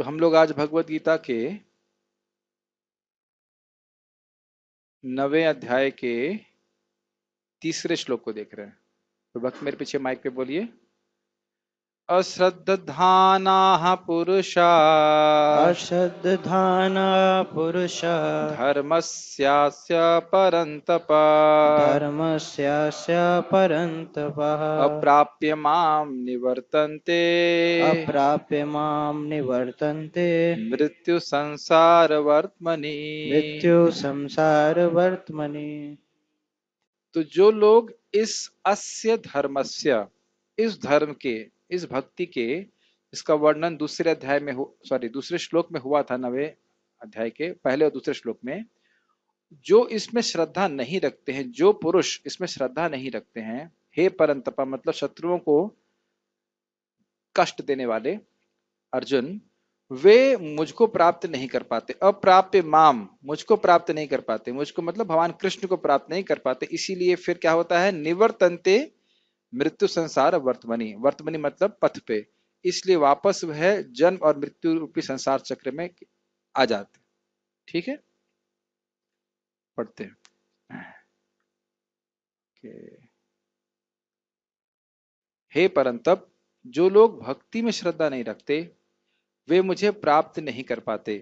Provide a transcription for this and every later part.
तो हम लोग आज भगवत गीता के 9वें अध्याय के तीसरे श्लोक को देख रहे हैं। तो भक्त मेरे पीछे माइक पे बोलिए। अश्रद्धानाः पुरुषा अश्रद्धाना पुरुषा धर्मस्यास्य परन्तप धर्मस्यास्य परन्तपः अप्राप्य मां निवर्तन्ते अप्राप्य मां निवर्तन्ते मृत्यु संसार वर्त्मनि। मृत्यु संसार वर्त्मनि। तो जो लोग इस अस्य धर्मस्य, इस धर्म के, इस भक्ति के, इसका वर्णन दूसरे अध्याय में दूसरे श्लोक में हुआ था, 9वें अध्याय के पहले और दूसरे श्लोक में। जो इसमें श्रद्धा नहीं रखते हैं, जो पुरुष इसमें श्रद्धा नहीं रखते हैं, हे परंतपा मतलब शत्रुओं को कष्ट देने वाले अर्जुन, वे मुझको प्राप्त नहीं कर पाते। अप्राप्य माम, मुझको प्राप्त नहीं कर पाते। मुझको मतलब भगवान कृष्ण को प्राप्त नहीं कर पाते। इसीलिए फिर क्या होता है, निवर्तन्ते मृत्यु संसार वर्तमनी। वर्तमनी मतलब पथ पे। इसलिए वापस वह जन्म और मृत्यु रूपी संसार चक्र में आ जाते। ठीक है, पढ़ते हैं। हे परंतप, जो लोग भक्ति में श्रद्धा नहीं रखते वे मुझे प्राप्त नहीं कर पाते,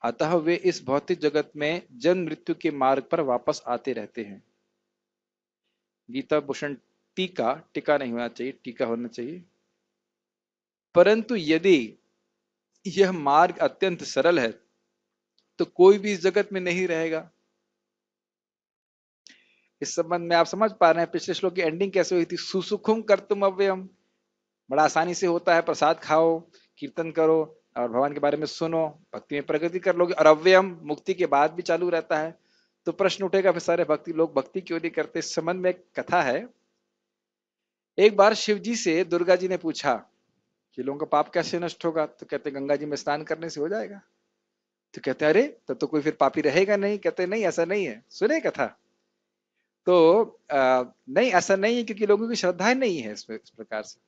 अतः वे इस भौतिक जगत में जन्म मृत्यु के मार्ग पर वापस आते रहते हैं। गीता भूषण टीका, टीका नहीं होना चाहिए, टीका होना चाहिए। परंतु यदि यह मार्ग अत्यंत सरल है तो कोई भी इस जगत में नहीं रहेगा। इस संबंध में आप समझ पा रहे हैं पिछले श्लोक की एंडिंग कैसे हुई थी। सुसुखुम कर्तुम अव्ययम, बड़ा आसानी से होता है, प्रसाद खाओ, कीर्तन करो और भगवान के बारे में सुनो, भक्ति में प्रगति कर लोगे। और अव्ययम मुक्ति के बाद भी चालू रहता है। तो प्रश्न उठेगा फिर सारे भक्ति लोग भक्ति क्यों नहीं करते। इस संबंध में एक कथा है। एक बार शिव जी से दुर्गा जी ने पूछा कि लोगों का पाप कैसे नष्ट होगा। तो कहते गंगा जी में स्नान करने से हो जाएगा। तो कहते अरे तब तो कोई फिर पापी रहेगा नहीं। कहते नहीं, ऐसा नहीं है, सुने कथा। तो नहीं, ऐसा नहीं है, क्योंकि लोगों की श्रद्धाएं नहीं है इस प्रकार से।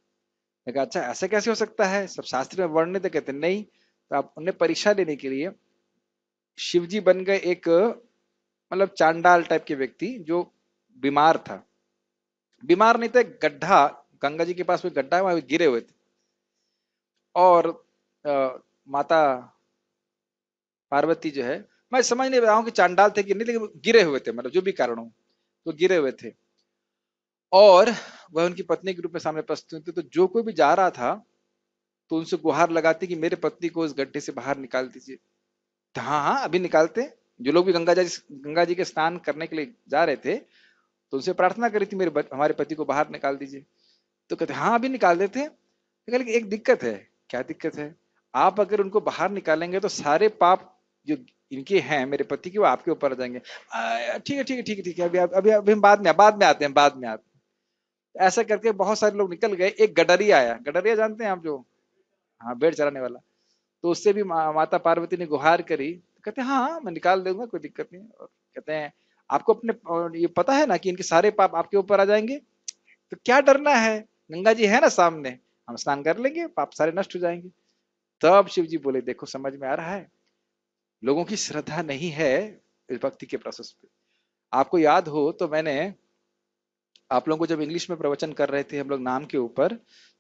मैं कहा अच्छा ऐसे कैसे हो सकता है, सब शास्त्र में वर्णित है। कहते नहीं। तो आप उन्हें परीक्षा लेने के लिए शिव जी बन गए एक मतलब चांडाल टाइप के व्यक्ति जो बीमार था। बीमार नहीं थे, गड्ढा, गंगा जी के पास में गड्ढा है, वहां गिरे हुए थे। और माता पार्वती जो है, मैं समझ नहीं रहा हूँ कि चांडाल थे कि नहीं, लेकिन गिरे हुए थे, मतलब जो भी कारण हो तो गिरे हुए थे। और वह उनकी पत्नी के रूप में सामने प्रस्तुत थे। तो जो कोई भी जा रहा था तो उनसे गुहार लगाती कि मेरे पत्नी को इस गड्ढे से बाहर निकाल दीजिए। तो हाँ हाँ अभी निकालते हैं। जो लोग भी गंगा जी के स्नान करने के लिए जा रहे थे तो उनसे प्रार्थना करी थी हमारे पति को बाहर निकाल दीजिए। तो कहते हाँ अभी निकाल देते हैं। लेकिन एक दिक्कत है। क्या दिक्कत है, आप अगर उनको बाहर निकालेंगे तो सारे पाप जो इनके हैं मेरे पति के वो आपके ऊपर आ जाएंगे। ठीक है ठीक है ठीक है ठीक है, अभी अभी अभी हम बाद में आते हैं, बाद में आते हैं। ऐसा करके बहुत सारे लोग निकल गए। एक गडरिया आया। गडरिया जानते हैं आप, जो हाँ भेड़ चराने वाला। तो उससे भी माता पार्वती ने गुहार करी। तो कहते हैं हाँ हाँ मैं निकाल दूंगा, कोई दिक्कत नहीं। और कहते हैं आपको अपने ये पता है ना कि इनके सारे पाप आपके ऊपर आ जाएंगे, तो क्या डरना है, गंगा जी है ना सामने, हम स्नान कर लेंगे, पाप सारे नष्ट हो जाएंगे। तब शिव जी बोले देखो समझ में आ रहा है, लोगों की श्रद्धा नहीं है इस भक्ति के प्रोसेस पे। आपको याद हो तो मैंने आप लोगों को जब इंग्लिश में प्रवचन कर रहे थे हम लोग नाम के ऊपर,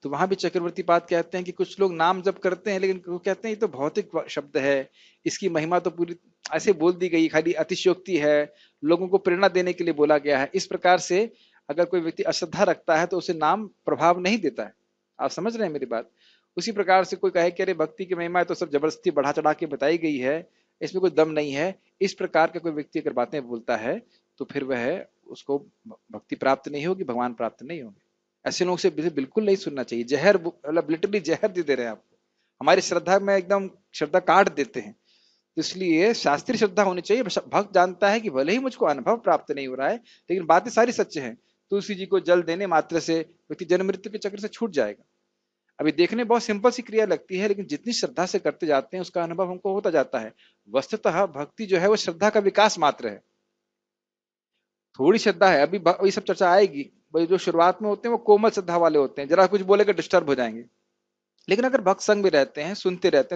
तो वहां भी चक्रवर्ती पाद कहते हैं कि कुछ लोग नाम जब करते हैं लेकिन वो कहते हैं ये तो भौतिक शब्द है, इसकी महिमा तो पूरी ऐसे बोल दी गई, खाली अतिशयोक्ति है, लोगों को प्रेरणा देने के लिए बोला गया है। इस प्रकार से अगर कोई व्यक्ति अश्रद्धा रखता है तो उसे नाम प्रभाव नहीं देता है। आप समझ रहे हैं मेरी बात। उसी प्रकार से कोई कहे कि अरे भक्ति की महिमा है तो सब जबरदस्ती बढ़ा चढ़ा के बताई गई है, इसमें कोई दम नहीं है, इस प्रकार का कोई व्यक्ति अगर बातें बोलता है तो फिर वह उसको भक्ति प्राप्त नहीं होगी, भगवान प्राप्त नहीं होंगे। ऐसे लोगों से बिल्कुल नहीं सुनना चाहिए। जहर मतलब लिटरली जहर दे रहे हैं आपको, हमारी श्रद्धा में एकदम श्रद्धा काट देते हैं। तो इसलिए शास्त्रीय श्रद्धा होनी चाहिए। भक्त जानता है कि भले ही मुझको अनुभव प्राप्त नहीं हो रहा है लेकिन बातें सारी सच्चे हैं। तुलसी जी को जल देने मात्र से व्यक्ति जन्म मृत्यु के चक्र से छूट जाएगा। अभी देखने में बहुत सिंपल सी क्रिया लगती है लेकिन जितनी श्रद्धा से करते जाते हैं उसका अनुभव हमको होता जाता है। वस्तुतः भक्ति जो है वो श्रद्धा का विकास मात्र है। थोड़ी श्रद्धा है, अभी ये सब चर्चा आएगी। भाई जो शुरुआत में होते हैं वो कोमल श्रद्धा वाले होते हैं, जरा कुछ बोलेगा डिस्टर्ब हो जाएंगे। लेकिन अगर भक्त संग में रहते हैं, सुनते रहते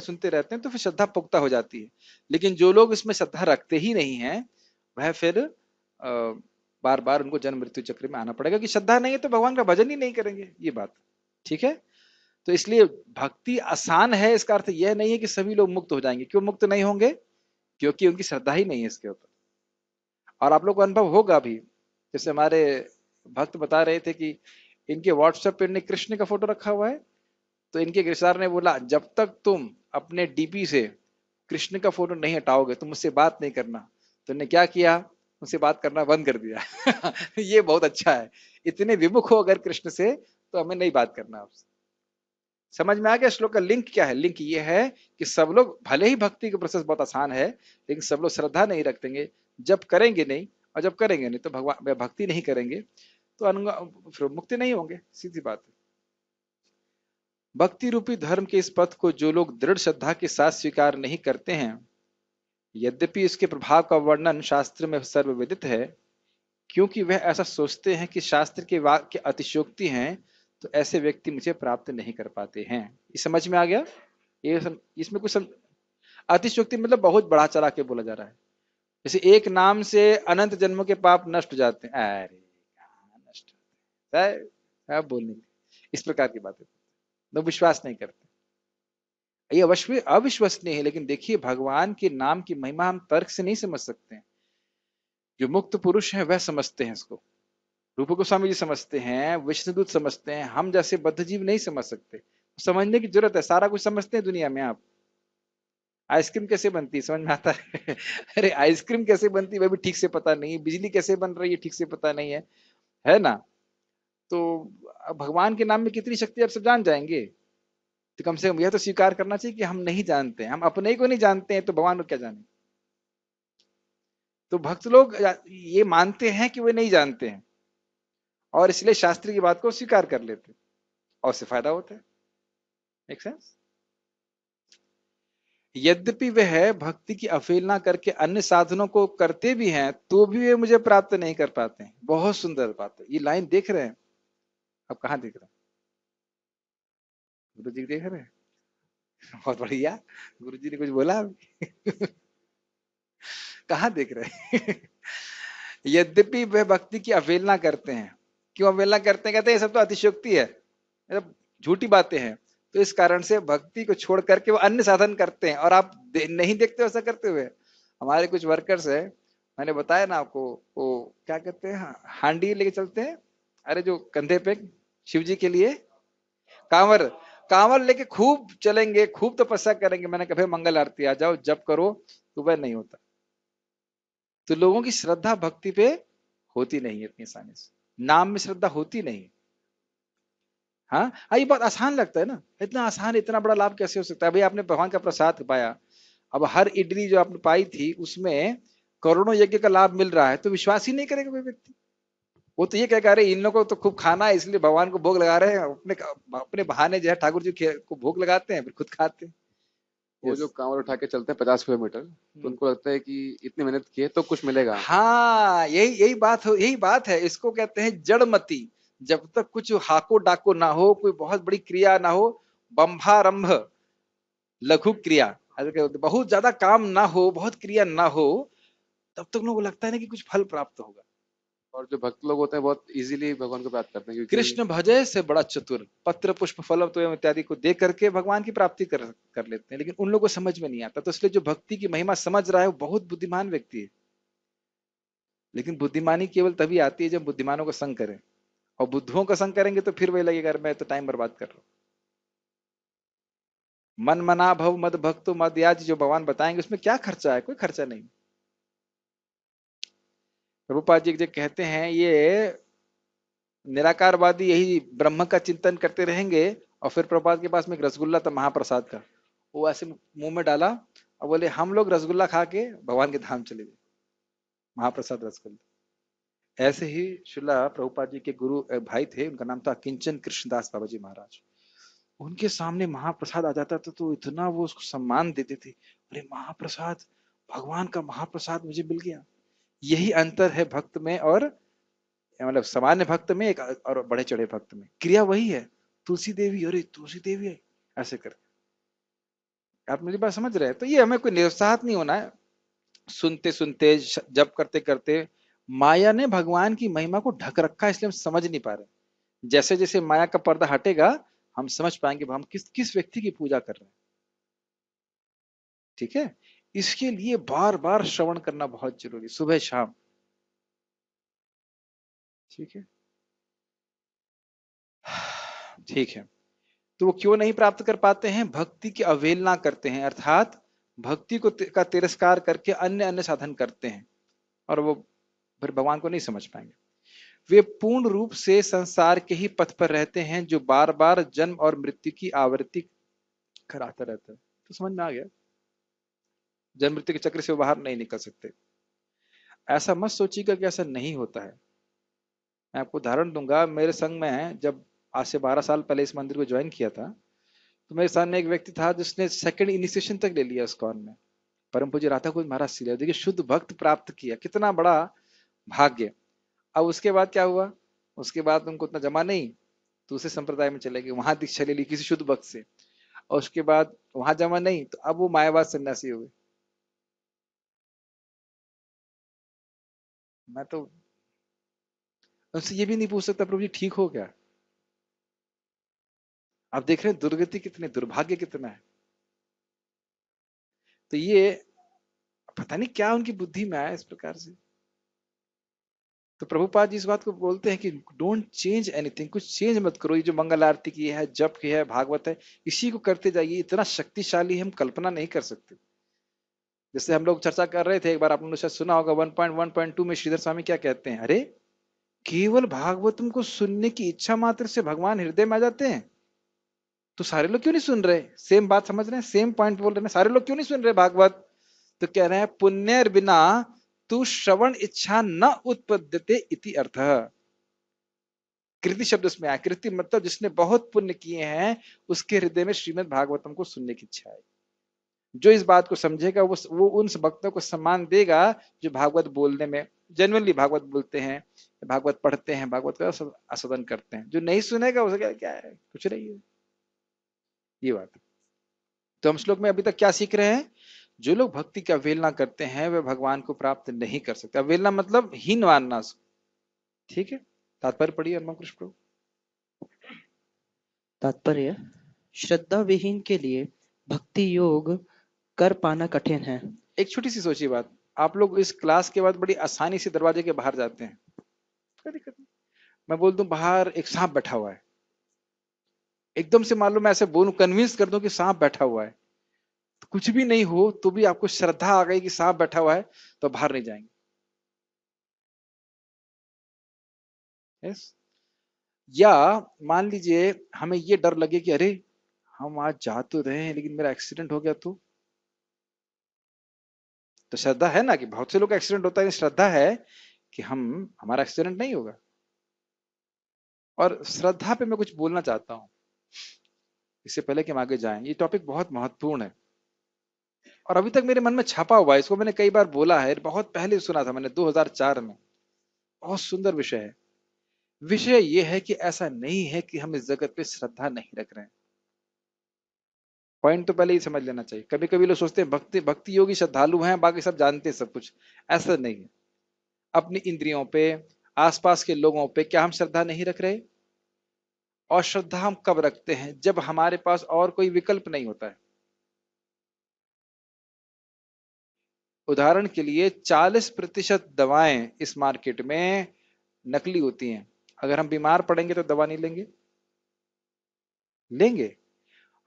हैं, तो फिर श्रद्धा पुख्ता हो जाती है। लेकिन जो लोग इसमें श्रद्धा रखते ही नहीं है, वह फिर बार बार उनको जन्म मृत्यु चक्र में आना पड़ेगा, कि श्रद्धा नहीं है तो भगवान का भजन ही नहीं करेंगे, ये बात। ठीक है। तो इसलिए भक्ति आसान है, इसका अर्थ यह नहीं है कि सभी लोग मुक्त हो जाएंगे। क्यों मुक्त नहीं होंगे? क्योंकि उनकी श्रद्धा ही नहीं है इसके ऊपर। और आप लोग को अनुभव होगा भी, जैसे हमारे भक्त बता रहे थे कि इनके व्हाट्सएप पे इन्होंने कृष्ण का फोटो रखा हुआ है, तो इनके गिरफ्तार ने बोला जब तक तुम अपने डीपी से कृष्ण का फोटो नहीं हटाओगे तुम मुझसे बात नहीं करना। तो इन्होंने क्या किया, मुझसे बात करना बंद कर दिया। ये बहुत अच्छा है, इतने विमुख हो अगर कृष्ण से, तो हमें नहीं बात करना आपसे। समझ में आ गया श्लोक का लिंक क्या है? लिंक ये है कि सब लोग, भले ही भक्ति का प्रोसेस बहुत आसान है, लेकिन सब लोग श्रद्धा नहीं रखेंगे। जब करेंगे नहीं, और जब करेंगे नहीं तो भगवान भक्ति नहीं करेंगे, तो फिर मुक्ति नहीं होंगे, सीधी बात है। भक्ति रूपी धर्म के इस पथ को जो लोग दृढ़ श्रद्धा के साथ स्वीकार नहीं करते हैं, यद्यपि इसके प्रभाव का वर्णन शास्त्र में सर्वविदित है, क्योंकि वह ऐसा सोचते हैं कि शास्त्र के वाक्य अतिशयोक्ति हैं, तो ऐसे व्यक्ति मुझे प्राप्त नहीं कर पाते हैं। ये समझ में आ गया? इसमें कुछ अतिशयोक्ति मतलब बहुत बढ़ा चढ़ा के बोला जा रहा है। जैसे एक नाम से अनंत जन्मों के पाप नष्ट हो जाते हैं, अरे कहाँ नष्ट होते हैं? क्या बोलने की, इस प्रकार की बातें लोग विश्वास नहीं करते। ये अवश्य अविश्वसनीय है, लेकिन देखिए भगवान के नाम की महिमा हम तर्क से नहीं समझ सकते हैं। जो मुक्त पुरुष है वह समझते हैं इसको, रूप गोस्वामी जी समझते हैं, विष्णुदूत समझते हैं, हम जैसे बद्ध जीव नहीं समझ सकते। समझने की जरूरत है, सारा कुछ समझते हैं दुनिया में आप। आइसक्रीम कैसे बनती है समझ में आता है? अरे आइसक्रीम कैसे बनती है वह भी ठीक से पता नहीं है, बिजली कैसे बन रही है ठीक से पता नहीं है ना? तो भगवान के नाम में कितनी शक्ति आप सब जान जाएंगे, तो कम से कम यह तो स्वीकार करना चाहिए कि हम नहीं जानते हैं। हम अपने ही को नहीं जानते हैं तो भगवान को क्या जाने। तो भक्त लोग ये मानते हैं कि वे नहीं जानते हैं, और इसलिए शास्त्र की बात को स्वीकार कर लेते हैं, और उससे फायदा होता है। Make sense? यद्यपि वे भक्ति की अवहेलना करके अन्य साधनों को करते भी हैं, तो भी वे मुझे प्राप्त नहीं कर पाते हैं। बहुत सुंदर बात है, ये लाइन देख रहे हैं आप? कहाँ देख रहे हैं? गुरु जी देख रहे हैं? बहुत बढ़िया, गुरु जी ने कुछ बोला अभी? कहाँ देख रहे हैं? यद्यपि वे भक्ति की अवहेलना करते हैं। क्यों अवहेलना करते हैं? कहते हैं ये सब तो अतिशयोक्ति है, ये सब झूठी बातें हैं। तो इस कारण से भक्ति को छोड़ करके वो अन्य साधन करते हैं, और आप नहीं देखते ऐसा करते हुए। हमारे कुछ वर्कर्स है, मैंने बताया ना आपको, वो क्या कहते हैं, हांडी लेके चलते हैं, अरे जो कंधे पे शिव जी के लिए कांवर, कांवर लेके खूब चलेंगे, खूब तपस्या करेंगे। मैंने कभी मंगल आरती आ जाओ जब करो, तो वह नहीं होता। तो लोगों की श्रद्धा भक्ति पे होती नहीं है इतनी आसानी से, नाम में श्रद्धा होती नहीं। हाँ, ये बहुत आसान लगता है ना, इतना आसान, इतना बड़ा लाभ कैसे हो सकता है? भाई आपने भगवान का प्रसाद पाया, अब हर इडली जो आपने पाई थी उसमें करोड़ों यज्ञ का लाभ मिल रहा है, तो विश्वास ही नहीं करेगा कोई व्यक्ति। वो तो ये कह रहे इन लोगों को तो खूब खाना है इसलिए भगवान को भोग लगा रहे हैं, अपने अपने बहाने जो है ठाकुर जी को भोग लगाते हैं, फिर खुद खाते हैं। वो जो यस। कांवड़ उठा के चलते हैं 50 किलोमीटर, तो उनको लगता है कि इतनी मेहनत की है तो कुछ मिलेगा। हाँ, यही बात है। इसको कहते हैं जड़मति। जब तक कुछ हाको डाको ना हो, कोई बहुत बड़ी क्रिया ना हो, बंभारंभ लघु क्रिया, बहुत ज्यादा काम ना हो, बहुत क्रिया ना हो, तब तक लोगों को लगता है ना कि कुछ फल प्राप्त होगा। और जो भक्त लोग होते हैं बहुत इजीली भगवान को प्राप्त करते हैं, क्योंकि कृष्ण भजय से बड़ा चतुर, पत्र पुष्प फल तो इत्यादि को दे करके भगवान की प्राप्ति कर लेते हैं, लेकिन उन लोगों को समझ में नहीं आता। तो इसलिए जो भक्ति की महिमा समझ रहा है वो बहुत बुद्धिमान व्यक्ति है। लेकिन बुद्धिमानी केवल तभी आती है जब बुद्धिमानों का संग करें, और बुद्धुओं का संग करेंगे तो फिर वही लगेगा मैं तो टाइम बर्बाद कर रहा हूं। मन मना भव मद भक्तो मद याज जो भगवान बताएंगे उसमें क्या खर्चा है? कोई खर्चा नहीं। प्रभुपाद जी कहते हैं ये निराकारवादी यही ब्रह्म का चिंतन करते रहेंगे, और फिर प्रभुपाद के पास में एक रसगुल्ला था महाप्रसाद का, वो ऐसे मुंह में डाला और बोले हम लोग रसगुल्ला खा के भगवान के धाम चले गए, महाप्रसाद रसगुल्ला। ऐसे ही शिला प्रभुपाद जी के गुरु भाई थे, उनका नाम था किंचन कृष्णदास बाबा जी महाराज। उनके सामने महाप्रसाद आ जाता था तो इतना वो उसको सम्मान देते थे, अरे महाप्रसाद, भगवान का महाप्रसाद मुझे मिल गया। यही अंतर है भक्त में और मतलब सामान्य भक्त में एक और बड़े चढ़े भक्त में, क्रिया वही है। तुलसी देवी, अरे तुलसी देवी ऐसे करके। आप मेरी बात समझ रहे हैं? तो ये हमें कोई निरुत्साहित नहीं होना है। सुनते सुनते जप करते करते माया ने भगवान की महिमा को ढक रखा है, इसलिए हम समझ नहीं पा रहे। जैसे जैसे माया का पर्दा हटेगा हम समझ पाएंगे हम किस किस व्यक्ति की पूजा कर रहे हैं। ठीक है, इसके लिए बार बार श्रवण करना बहुत जरूरी, सुबह शाम। ठीक है, ठीक है। तो वो क्यों नहीं प्राप्त कर पाते हैं? भक्ति की अवहेलना करते हैं, अर्थात भक्ति को का तिरस्कार करके अन्य अन्य साधन करते हैं, और वो फिर भगवान को नहीं समझ पाएंगे। वे पूर्ण रूप से संसार के ही पथ पर रहते हैं, जो बार बार जन्म और मृत्यु की आवृत्ति कराता रहता है। तो समझ में आ गया, जन्म मृत्यु के चक्र से वो बाहर नहीं निकल सकते। ऐसा मत सोचिएगा कि ऐसा नहीं होता है। मैं आपको उदाहरण दूंगा, मेरे संग में जब आज से 12 साल पहले इस मंदिर को ज्वाइन किया था, तो मेरे सामने एक व्यक्ति था जिसने सेकंड इनिशिएशन तक ले लिया इस्कॉन में। परम पूज्य राधा कुंज महाराज श्री, देखिए शुद्ध भक्त प्राप्त किया, कितना बड़ा भाग्य। अब उसके बाद क्या हुआ? उसके बाद उनको उतना जमा नहीं, दूसरे संप्रदाय में चले गए, वहां दीक्षा ले ली किसी शुद्ध भक्त से, और उसके बाद वहां जमा नहीं तो अब वो मायावाद सन्यासी हो गए। मैं तो उनसे ये भी नहीं पूछ सकता प्रभु जी ठीक हो क्या? आप देख रहे हैं दुर्गति कितनी, दुर्भाग्य कितना है। तो ये पता नहीं क्या उनकी बुद्धि में आया इस प्रकार से। तो प्रभुपाद जी इस बात को बोलते हैं कि डोंट चेंज एनीथिंग, कुछ चेंज मत करो। ये जो मंगल आरती की है, जप की है, भागवत है, इसी को करते जाइए। इतना शक्तिशाली हम कल्पना नहीं कर सकते। जैसे हम लोग चर्चा कर रहे थे, एक बार आपने शायद सुना होगा 1.1.2 में श्रीधर स्वामी क्या कहते हैं, अरे केवल भागवतम को सुनने की इच्छा मात्र से भगवान हृदय में आ जाते हैं। तो सारे लोग क्यों नहीं सुन रहे? सेम बात समझ रहे हैं, सेम पॉइंट बोल रहे हैं, सारे लोग क्यों नहीं सुन रहे भागवत? तो कह रहे हैं पुण्य बिना तू श्रवण इच्छा न उत्पद्यते इति अर्थ। कृति शब्द उसमें आया, कृति मतलब जिसने बहुत पुण्य किए हैं उसके हृदय में श्रीमद् भागवतम को सुनने की इच्छा है। जो इस बात को समझेगा वो उन भक्तों को सम्मान देगा जो भागवत बोलने में जेन्युइनली भागवत बोलते हैं, भागवत पढ़ते हैं, भागवत का आस्वादन करते हैं। जो नहीं सुनेगा उसे क्या है, कुछ नहीं है। ये बात। तो हम श्लोक में अभी तक क्या सीख रहे हैं? जो लोग भक्ति की अवहेलना करते हैं वे भगवान को प्राप्त नहीं कर सकते। अवहेलना मतलब हीन मानना। ठीक है, तात्पर्य पढ़िए हनुमान कृष्ण प्रभु। तात्पर्य, श्रद्धा विहीन के लिए भक्ति योग कर पाना कठिन है। एक छोटी सी सोचिए बात, आप लोग इस क्लास के बाद बड़ी आसानी से दरवाजे के बाहर जाते हैं, कोई दिक्कत नहीं। मैं बोल दूं बाहर एक सांप बैठा हुआ है, एकदम से मान लो मैं ऐसे बोलूं, कन्विंस कर दूं कि सांप बैठा हुआ है, तो कुछ भी नहीं हो तो भी आपको श्रद्धा आ गई कि सांप बैठा हुआ है, तो बाहर नहीं जाएंगे। यस। या मान लीजिए हमें ये डर लगे कि अरे हम आज जा तो रहे हैं लेकिन मेरा एक्सीडेंट हो गया, तो श्रद्धा है ना कि बहुत से लोग एक्सीडेंट होता है, श्रद्धा है कि हमारा एक्सीडेंट नहीं होगा। और श्रद्धा पे मैं कुछ बोलना चाहता हूं इससे पहले कि हम आगे जाएं। ये टॉपिक बहुत महत्वपूर्ण है और अभी तक मेरे मन में छपा हुआ है, इसको मैंने कई बार बोला है, बहुत पहले सुना था मैंने 2004 में। बहुत सुंदर विषय है। विषय यह है कि ऐसा नहीं है कि हम इस जगत पे श्रद्धा नहीं रख रहे हैं। पॉइंट तो पहले ही समझ लेना चाहिए। कभी कभी लोग सोचते हैं भक्ति भक्ति योगी श्रद्धालु हैं, बाकी सब जानते हैं सब कुछ। ऐसा नहीं है। अपनी इंद्रियों पे, आसपास के लोगों पे क्या हम श्रद्धा नहीं रख रहे? और श्रद्धा हम कब रखते हैं? जब हमारे पास और कोई विकल्प नहीं होता है। उदाहरण के लिए 40% दवाएं इस मार्केट में नकली होती हैं। अगर हम बीमार पड़ेंगे तो दवा नहीं लेंगे? लेंगे।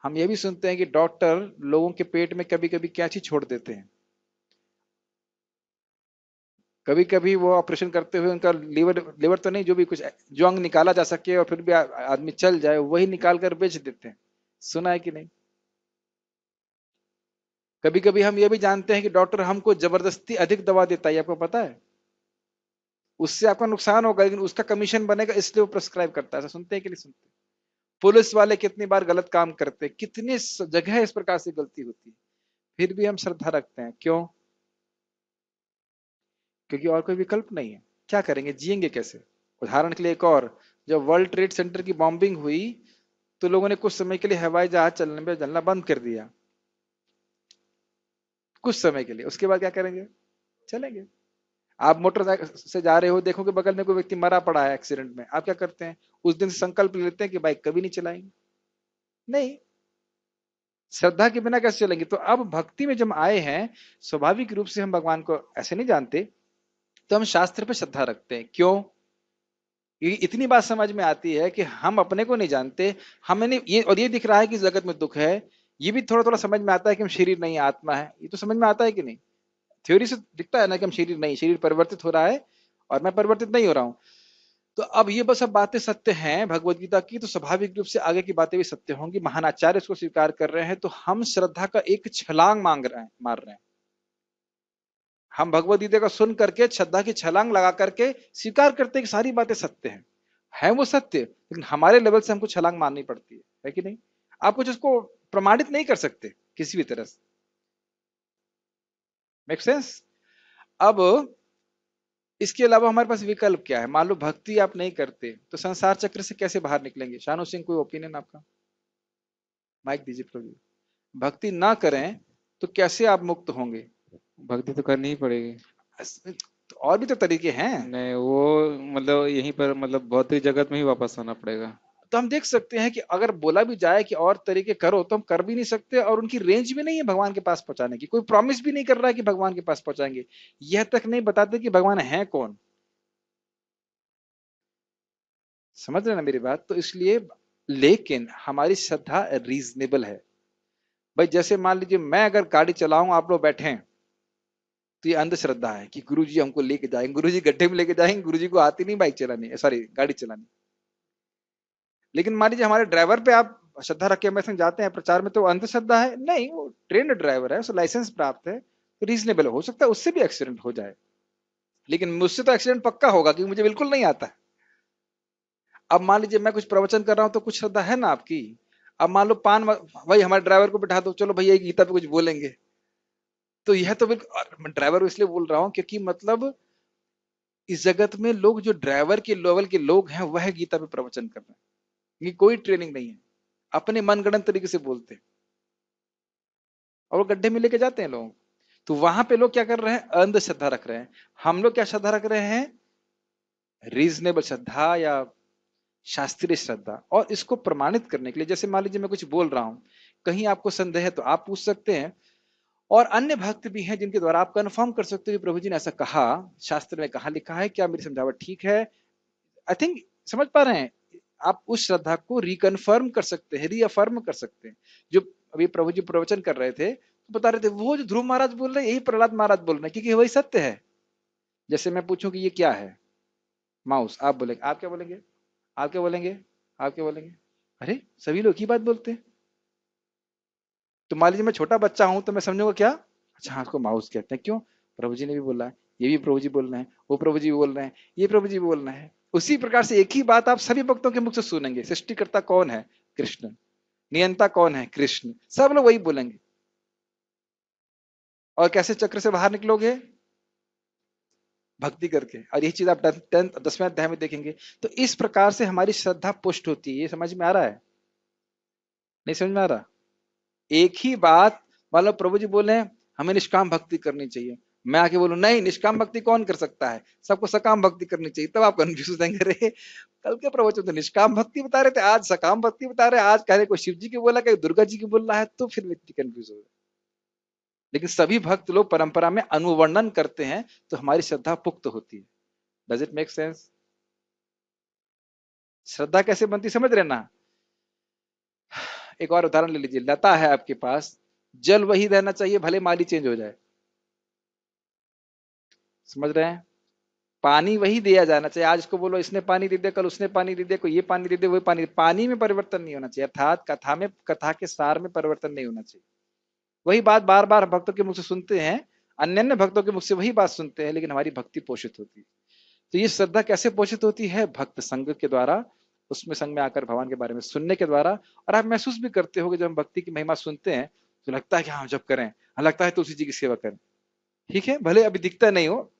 हम ये भी सुनते हैं कि डॉक्टर लोगों के पेट में कभी कभी क्या चीज छोड़ देते हैं। कभी कभी वो ऑपरेशन करते हुए उनका लीवर लीवर तो नहीं, जो भी कुछ जो अंग निकाला जा सके और फिर भी आदमी चल जाए, वही निकाल कर बेच देते हैं। सुना है कि नहीं? कभी कभी हम ये भी जानते हैं कि डॉक्टर हमको जबरदस्ती अधिक दवा देता है, आपको पता है? उससे आपका नुकसान होगा लेकिन उसका कमीशन बनेगा, इसलिए वो प्रिस्क्राइब करता है। ऐसा सुनते हैं कि नहीं सुनते? पुलिस वाले कितनी बार गलत काम करते हैं, कितनी जगह इस प्रकार से गलती होती है, फिर भी हम श्रद्धा रखते हैं। क्यों? क्योंकि और कोई विकल्प नहीं है। क्या करेंगे, जिएंगे कैसे? उदाहरण के लिए एक और, जब वर्ल्ड ट्रेड सेंटर की बॉम्बिंग हुई तो लोगों ने कुछ समय के लिए हवाई जहाज चलना बंद कर दिया, कुछ समय के लिए। उसके बाद क्या करेंगे? चलेंगे। आप मोटरसाइकिल से जा रहे हो, देखोगे बगल में कोई व्यक्ति मरा पड़ा है एक्सीडेंट में, आप क्या करते हैं? उस दिन से संकल्प लेते हैं कि बाइक कभी नहीं चलाएंगे। नहीं, श्रद्धा के बिना कैसे चलेंगे? तो अब भक्ति में जब आए हैं, स्वाभाविक रूप से हम भगवान को ऐसे नहीं जानते, तो हम शास्त्र पे श्रद्धा रखते हैं। क्यों? ये इतनी बात समझ में आती है कि हम अपने को नहीं जानते, हमें नहीं ये, और ये दिख रहा है कि इस जगत में दुख है, ये भी थोड़ा थोड़ा समझ में आता है कि हम शरीर नहीं आत्मा है, ये तो समझ में आता है कि नहीं? थ्योरी से दिखता है ना कि हम शरीर नहीं, शरीर परिवर्तित हो रहा है और मैं परिवर्तित नहीं हो रहा हूं। तो अब ये बस अब बातें सत्य हैं भगवत गीता की, तो स्वाभाविक रूप से आगे की बातें भी सत्य होंगी। महान आचार्य इसको स्वीकार कर रहे हैं, तो हम श्रद्धा का एक छलांग मार रहे हैं। हम भगवत गीता का सुन करके श्रद्धा की छलांग लगा करके स्वीकार करते हैं कि सारी बातें सत्य हैं, है वो सत्य, लेकिन हमारे लेवल से हमको छलांग मारनी पड़ती है कि नहीं? आप कुछ उसको प्रमाणित नहीं कर सकते किसी भी तरह से। Make sense? अब इसके अलावा हमारे पास विकल्प क्या है? मान लो भक्ति आप नहीं करते, तो संसार चक्र से कैसे बाहर निकलेंगे? शानू सिंह, कोई ओपिनियन आपका? माइक दीजिए प्रभु जी। भक्ति ना करें तो कैसे आप मुक्त होंगे? भक्ति तो करनी ही पड़ेगी। तो और भी तो तरीके हैं। नहीं, वो मतलब यहीं पर मतलब भौतिक जगत में ही वापस आना पड़ेगा। तो हम देख सकते हैं कि अगर बोला भी जाए कि और तरीके करो, तो हम कर भी नहीं सकते, और उनकी रेंज भी नहीं है भगवान के पास पहुंचाने की। कोई प्रॉमिस भी नहीं कर रहा है कि भगवान के पास पहुंचाएंगे, यह तक नहीं बताते कि भगवान है कौन। समझ रहे ना मेरी बात? तो इसलिए, लेकिन हमारी श्रद्धा रीजनेबल है। भाई जैसे मान लीजिए मैं अगर गाड़ी चलाऊं, आप लोग बैठे हैं, तो ये अंधश्रद्धा है कि गुरुजी हमको लेके जाएंगे, गुरुजी गड्ढे में लेके जाएंगे, गुरुजी को आती नहीं बाइक चलानी, सॉरी गाड़ी चलानी। लेकिन मान लीजिए हमारे ड्राइवर पे आप श्रद्धा रख के हमारे संग जाते हैं प्रचार में, तो अंधश्रद्धा है? नहीं, वो ट्रेंड ड्राइवर है, उसको लाइसेंस प्राप्त है, तो रीजनेबल हो सकता है उससे भी एक्सीडेंट हो जाए, लेकिन मुझसे तो एक्सीडेंट पक्का होगा क्योंकि मुझे बिल्कुल नहीं आता है। अब मान लीजिए मैं कुछ प्रवचन कर रहा हूं, तो कुछ श्रद्धा है ना आपकी। अब मान लो भाई हमारे ड्राइवर को बिठा दो, चलो भैया गीता पे कुछ बोलेंगे, तो यह तो बिल्कुल ड्राइवर इसलिए बोल रहा हूं क्योंकि मतलब इस जगत में लोग जो ड्राइवर के लेवल के लोग हैं, वह गीता पे प्रवचन कर रहे हैं। ये कोई ट्रेनिंग नहीं है, अपने मनगढ़ंत तरीके से बोलते हैं और वो गड्ढे में लेके जाते हैं लोगों को। तो वहां पे लोग क्या कर रहे हैं? अंधश्रद्धा रख रहे हैं। हम लोग क्या श्रद्धा रख रहे हैं? रीजनेबल श्रद्धा या शास्त्रीय श्रद्धा। और इसको प्रमाणित करने के लिए, जैसे मान लीजिए मैं कुछ बोल रहा हूं, कहीं आपको संदेह है तो आप पूछ सकते हैं, और अन्य भक्त भी हैं जिनके द्वारा आप कंफर्म कर सकते हो कि प्रभु जी ने ऐसा कहा, शास्त्र में कहा लिखा है, क्या मेरी समझावट ठीक है? आई थिंक समझ पा रहे हैं? आप उस श्रद्धा को रिकन्फर्म कर सकते हैं, रीअफर्म कर सकते हैं। जो अभी प्रभु जी प्रवचन कर रहे थे, तो बता रहे थे वो जो ध्रुव महाराज बोल रहे हैं, यही प्रहलाद महाराज बोल रहे हैं, क्योंकि वही सत्य है। जैसे मैं पूछूं कि ये क्या है? माउस। आप बोलेंगे, आप क्या बोलेंगे? आप क्या बोलेंगे? आप क्या बोलेंगे? अरे सभी लोग ही बात बोलते हैं। तो मान लीजिए मैं छोटा बच्चा हूं, तो मैं समझूंगा क्या? अच्छा हाँ, उसको माउस कहते हैं। क्यों? प्रभु जी ने भी बोला है, ये भी प्रभु जी बोल रहे हैं, वो प्रभु जी बोल रहे हैं, ये प्रभु जी बोल रहे हैं। उसी प्रकार से एक ही बात आप सभी भक्तों के मुख से सुनेंगे। सृष्टिकर्ता कौन है? कृष्ण। नियंता कौन है? कृष्ण। सब लोग वही बोलेंगे। और कैसे चक्र से बाहर निकलोगे? भक्ति करके। और यही चीज आप 10वें अध्याय में देखेंगे। तो इस प्रकार से हमारी श्रद्धा पुष्ट होती है। ये समझ में आ रहा है? नहीं समझ में आ रहा? एक ही बात, मान लो प्रभु जी बोले हमें निष्काम भक्ति करनी चाहिए, मैं आके बोलूं नहीं, निष्काम भक्ति कौन कर सकता है, सबको सकाम भक्ति करनी चाहिए, तब आप कंफ्यूज हो जाएंगे। रे कल के प्रवचन तो निष्काम भक्ति बता रहे थे, आज सकाम भक्ति बता रहे हैं, आज कह रहे कोई शिव जी की बोला, कहीं दुर्गा जी की बोल रहा है, तो फिर व्यक्ति कंफ्यूज हो जाए। लेकिन सभी भक्त लोग परंपरा में अनुवर्णन करते हैं, तो हमारी श्रद्धा पुख्त होती है। Does it make sense? श्रद्धा कैसे बनती समझ रहे ना? एक और उदाहरण ले लीजिए। लता है आपके पास, जल वही रहना चाहिए भले माली चेंज हो जाए। समझ रहे हैं? पानी वही दिया जाना चाहिए। आज इसको बोलो इसने पानी दे दिया, कल उसने पानी दे दिया, कोई ये पानी दे दे, वही पानी, पानी में परिवर्तन नहीं होना चाहिए। अर्थात कथा के सार में परिवर्तन नहीं होना चाहिए। वही बात बार बार भक्तों के मुख से सुनते हैं, अन्य भक्तों के मुख से वही बात सुनते हैं, लेकिन हमारी भक्ति पोषित होती है। तो ये श्रद्धा कैसे पोषित होती है? भक्त संग के द्वारा, उसमें संग में आकर भगवान के बारे में सुनने के द्वारा। और आप महसूस भी करते हो कि जब हम भक्ति की महिमा सुनते हैं, तो लगता है कि हाँ जब करें, हाँ लगता है तुलसी जी की सेवा करें। ठीक है, भले अभी दिखता नहीं हो,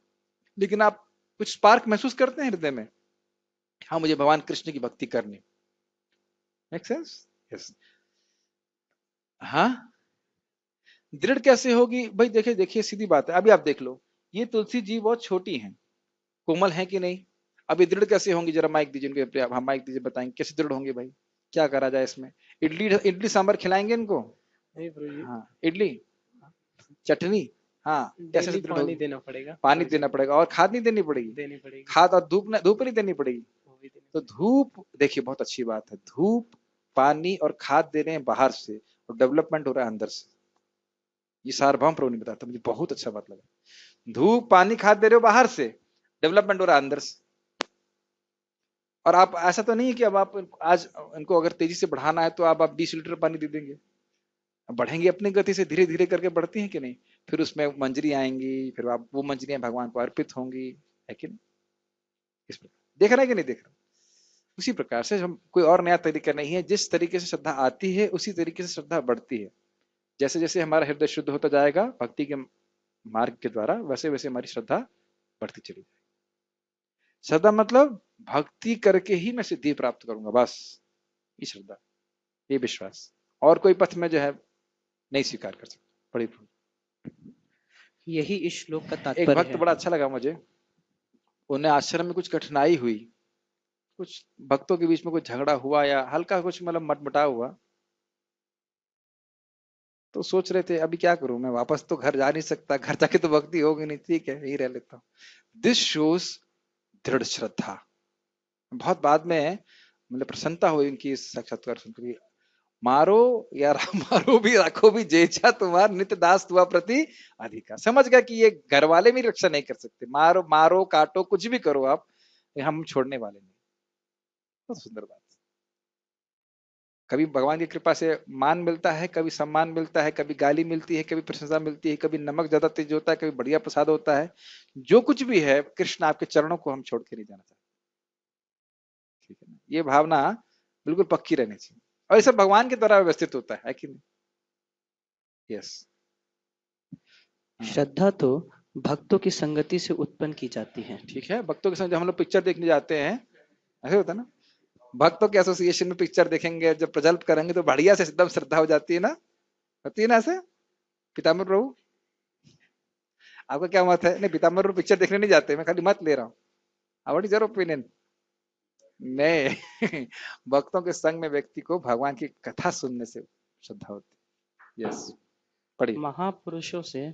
लेकिन आप कुछ स्पार्क महसूस करते हैं हृदय में, हाँ मुझे भगवान कृष्ण की भक्ति करनी। Make sense? यस। हाँ, दृढ़ कैसे होगी भाई? देखिए देखिए, सीधी बात है। अभी आप देख लो, ये तुलसी जी बहुत छोटी हैं, कोमल है कि नहीं? अभी दृढ़ कैसे होंगी? जरा माइक दीजिए इनके, हाँ माइक दीजिए, बताएंगे कैसे दृढ़ होंगे भाई? क्या करा जाए इसमें? इडली इडली सांभर खिलाएंगे इनको? नहीं प्रभु जी, हाँ, इडली चटनी, हाँ, कैसे डेली दृढ़ पानी होगी? देना पड़ेगा, पानी देना पड़ेगा, और खाद नहीं देनी पड़ेगी? देनी पड़ेगी, खाद और धूप धूप नहीं देनी पड़ेगी? वो भी देनी तो धूप, देखिए बहुत अच्छी बात है, धूप पानी और खाद दे रहे हैं बाहर से, और डेवलपमेंट हो रहा है अंदर से। ये सार्वभौम प्रभु ने बताया था, मुझे बहुत अच्छा बात लगा। धूप पानी खाद दे रहे हो बाहर से, डेवलपमेंट हो रहा है अंदर से। और आप ऐसा तो नहीं है कि अब आप आज इनको अगर तेजी से बढ़ाना है तो आप 20 लीटर पानी दे देंगे। अब बढ़ेंगे अपनी गति से, धीरे धीरे करके बढ़ती हैं कि नहीं? फिर उसमें मंजरी आएंगी, फिर आप वो मंजरियां भगवान को अर्पित होंगी, है कि नहीं? इस प्रकार देख रहा है कि नहीं देख रहा? उसी प्रकार से हम, कोई और नया तरीका नहीं है। जिस तरीके से श्रद्धा आती है उसी तरीके से श्रद्धा बढ़ती है। जैसे जैसे हमारा हृदय शुद्ध होता जाएगा भक्ति के मार्ग के द्वारा, वैसे वैसे हमारी श्रद्धा बढ़ती चली जाएगी। श्रद्धा मतलब भक्ति करके ही मैं सिद्धि प्राप्त करूंगा, बस ये श्रद्धा, ये विश्वास। और कोई पथ में जो है नहीं स्वीकार कर सकता। बड़ी यही इस श्लोक का एक तात्पर्य भक्त है। बड़ा अच्छा लगा मुझे, उन्हें आश्रम में कुछ कठिनाई हुई, कुछ भक्तों के बीच में कुछ झगड़ा हुआ या हल्का कुछ मतलब मटमटाव हुआ, तो सोच रहे थे अभी क्या करूं मैं, वापस तो घर जा नहीं सकता, घर जाके तो भक्ति होगी नहीं, ठीक है यही रह लेता हूँ। दिस शोज दृढ़ श्रद्धा। बहुत बाद में मतलब प्रसन्नता हुई इनकी इस साक्षात्कार सुनकर। मारो या मारो भी रखो भी जेछा तुम्हार नित्य दास तुआ प्रति अधिकार। समझ गया कि ये घर वाले भी रक्षा नहीं कर सकते, मारो मारो काटो कुछ भी करो आप, हम छोड़ने वाले नहीं। बहुत सुंदर बात। कभी भगवान की कृपा से मान मिलता है, कभी सम्मान मिलता है, कभी गाली मिलती है, कभी प्रशंसा मिलती है, कभी नमक ज्यादा तेज होता है, कभी बढ़िया प्रसाद होता है। जो कुछ भी है कृष्ण आपके चरणों को हम छोड़ के नहीं जाना चाहते, ठीक है ना? ये भावना बिल्कुल पक्की रहनी चाहिए, और ये सब भगवान के द्वारा व्यवस्थित होता है कि नहीं? यस। श्रद्धा तो भक्तों की संगति से उत्पन्न की जाती है। ठीक है, भक्तों के साथ जब हम लोग पिक्चर देखने जाते हैं, ऐसे होता है ना, भक्तों के एसोसिएशन में पिक्चर देखेंगे, जब प्रजल्प करेंगे तो बढ़िया से एकदम श्रद्धा हो जाती है ना, होती है ना ऐसे? पीताम्बर प्रभु, आपका क्या मत है? नहीं, पीताम्बर प्रभु पिक्चर देखने नहीं जाते, मैं खाली मत ले रहा हूँ। What is your opinion? नहीं भक्तों के संग में व्यक्ति को भगवान की कथा सुनने से श्रद्धा होती है। यस, पढ़िए। महापुरुषों से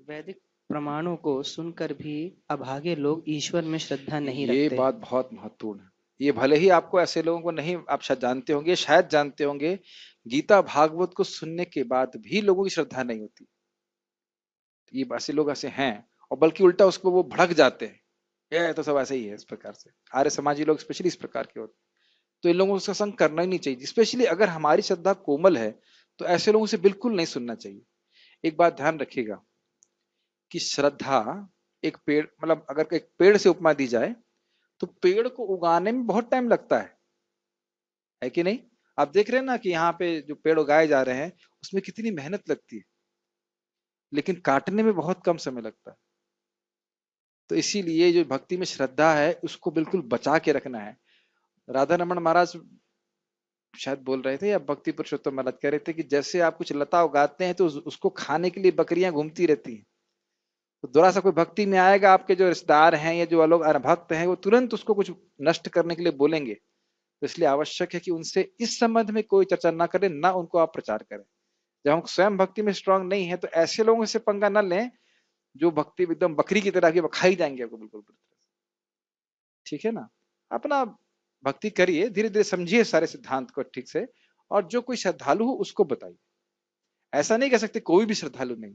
वैदिक प्रमाणों को सुनकर भी अभागे लोग ईश्वर में श्रद्धा नहीं ये रखते। बात बहुत महत्वपूर्ण है। ये भले ही आपको ऐसे लोगों को नहीं, आप शायद जानते होंगे, शायद जानते होंगे, गीता भागवत को सुनने के बाद भी लोगों की श्रद्धा नहीं होती। ये ऐसे लोग ऐसे हैं, और बल्कि उल्टा उसको वो भड़क जाते हैं, ये तो सब ऐसे ही है। इस प्रकार से आर्य समाजी लोग स्पेशली इस प्रकार के होते, तो इन लोगों का संग करना ही नहीं चाहिए। स्पेशली अगर हमारी श्रद्धा कोमल है तो ऐसे लोगों से बिल्कुल नहीं सुनना चाहिए। एक बात ध्यान रखिएगा कि श्रद्धा एक पेड़, मतलब अगर एक पेड़ से उपमा दी जाए तो पेड़ को उगाने में बहुत टाइम लगता है कि नहीं? आप देख रहे हैं ना कि यहाँ पे जो पेड़ उगाए जा रहे हैं उसमें कितनी मेहनत लगती है, लेकिन काटने में बहुत कम समय लगता है। तो इसीलिए जो भक्ति में श्रद्धा है उसको बिल्कुल बचा के रखना है। राधा रमन महाराज शायद बोल रहे थे, या भक्ति पुरुषोत्तम महाराज कह रहे थे कि जैसे आप कुछ लता उगाते हैं तो उसको खाने के लिए बकरियां घूमती रहती हैं, तो थोड़ा सा कोई भक्ति में आएगा, आपके जो रिश्तेदार हैं या जो लोग अनभक्त हैं वो तुरंत उसको कुछ नष्ट करने के लिए बोलेंगे। तो इसलिए आवश्यक है कि उनसे इस संबंध में कोई चर्चा ना करें, ना उनको आप प्रचार करें। जब हम स्वयं भक्ति में स्ट्रांग नहीं है तो ऐसे लोगों से पंगा न लें जो भक्ति एकदम बकरी की तरह की खाई जाएंगे आपको बिल्कुल। ठीक है ना? अपना भक्ति करिए, धीरे धीरे समझिए सारे सिद्धांत को ठीक से, और जो कोई श्रद्धालु हो उसको बताइए। ऐसा नहीं कह सकते कोई भी श्रद्धालु नहीं,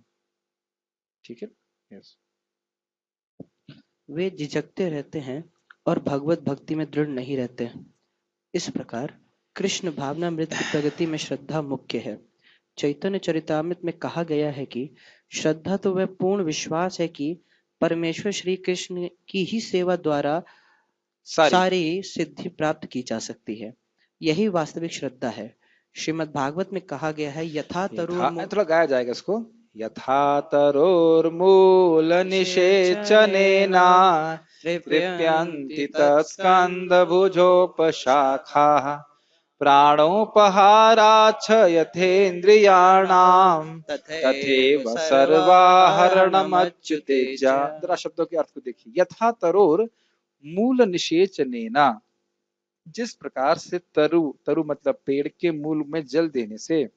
ठीक है? यस। वे झिझकते रहते हैं और भगवत भक्ति में दृढ़ नहीं रहते। इस प्रकार कृष्ण भावनामृत की प्रगति में श्रद्धा मुख्य है। चैतन्य चरितामृत में कहा गया है कि श्रद्धा तो वह पूर्ण विश्वास है कि परमेश्वर श्री कृष्ण की ही सेवा द्वारा सारी सिद्धि प्राप्त की जा सकती है। यही वास्तविक श्रद्धा है। श्रीमद् भागवत में कहा गया है, यथा तरुर्मूल, थोड़ा गाया जाएगा इसको, यथा तरोर्मूल निषेचनेना तृप्यन्ति तत्स्कन्धभुजोपशाखाः प्राणोपहाराच्छ यथेन्द्रियाणाम तथैव सर्वाहरणमच्युतेज्य। जरा शब्दों के अर्थ को देखिए। यथा तरोर मूल निषेचनेना, जिस प्रकार से तरु, तरु मतलब पेड़ के मूल में जल देने से,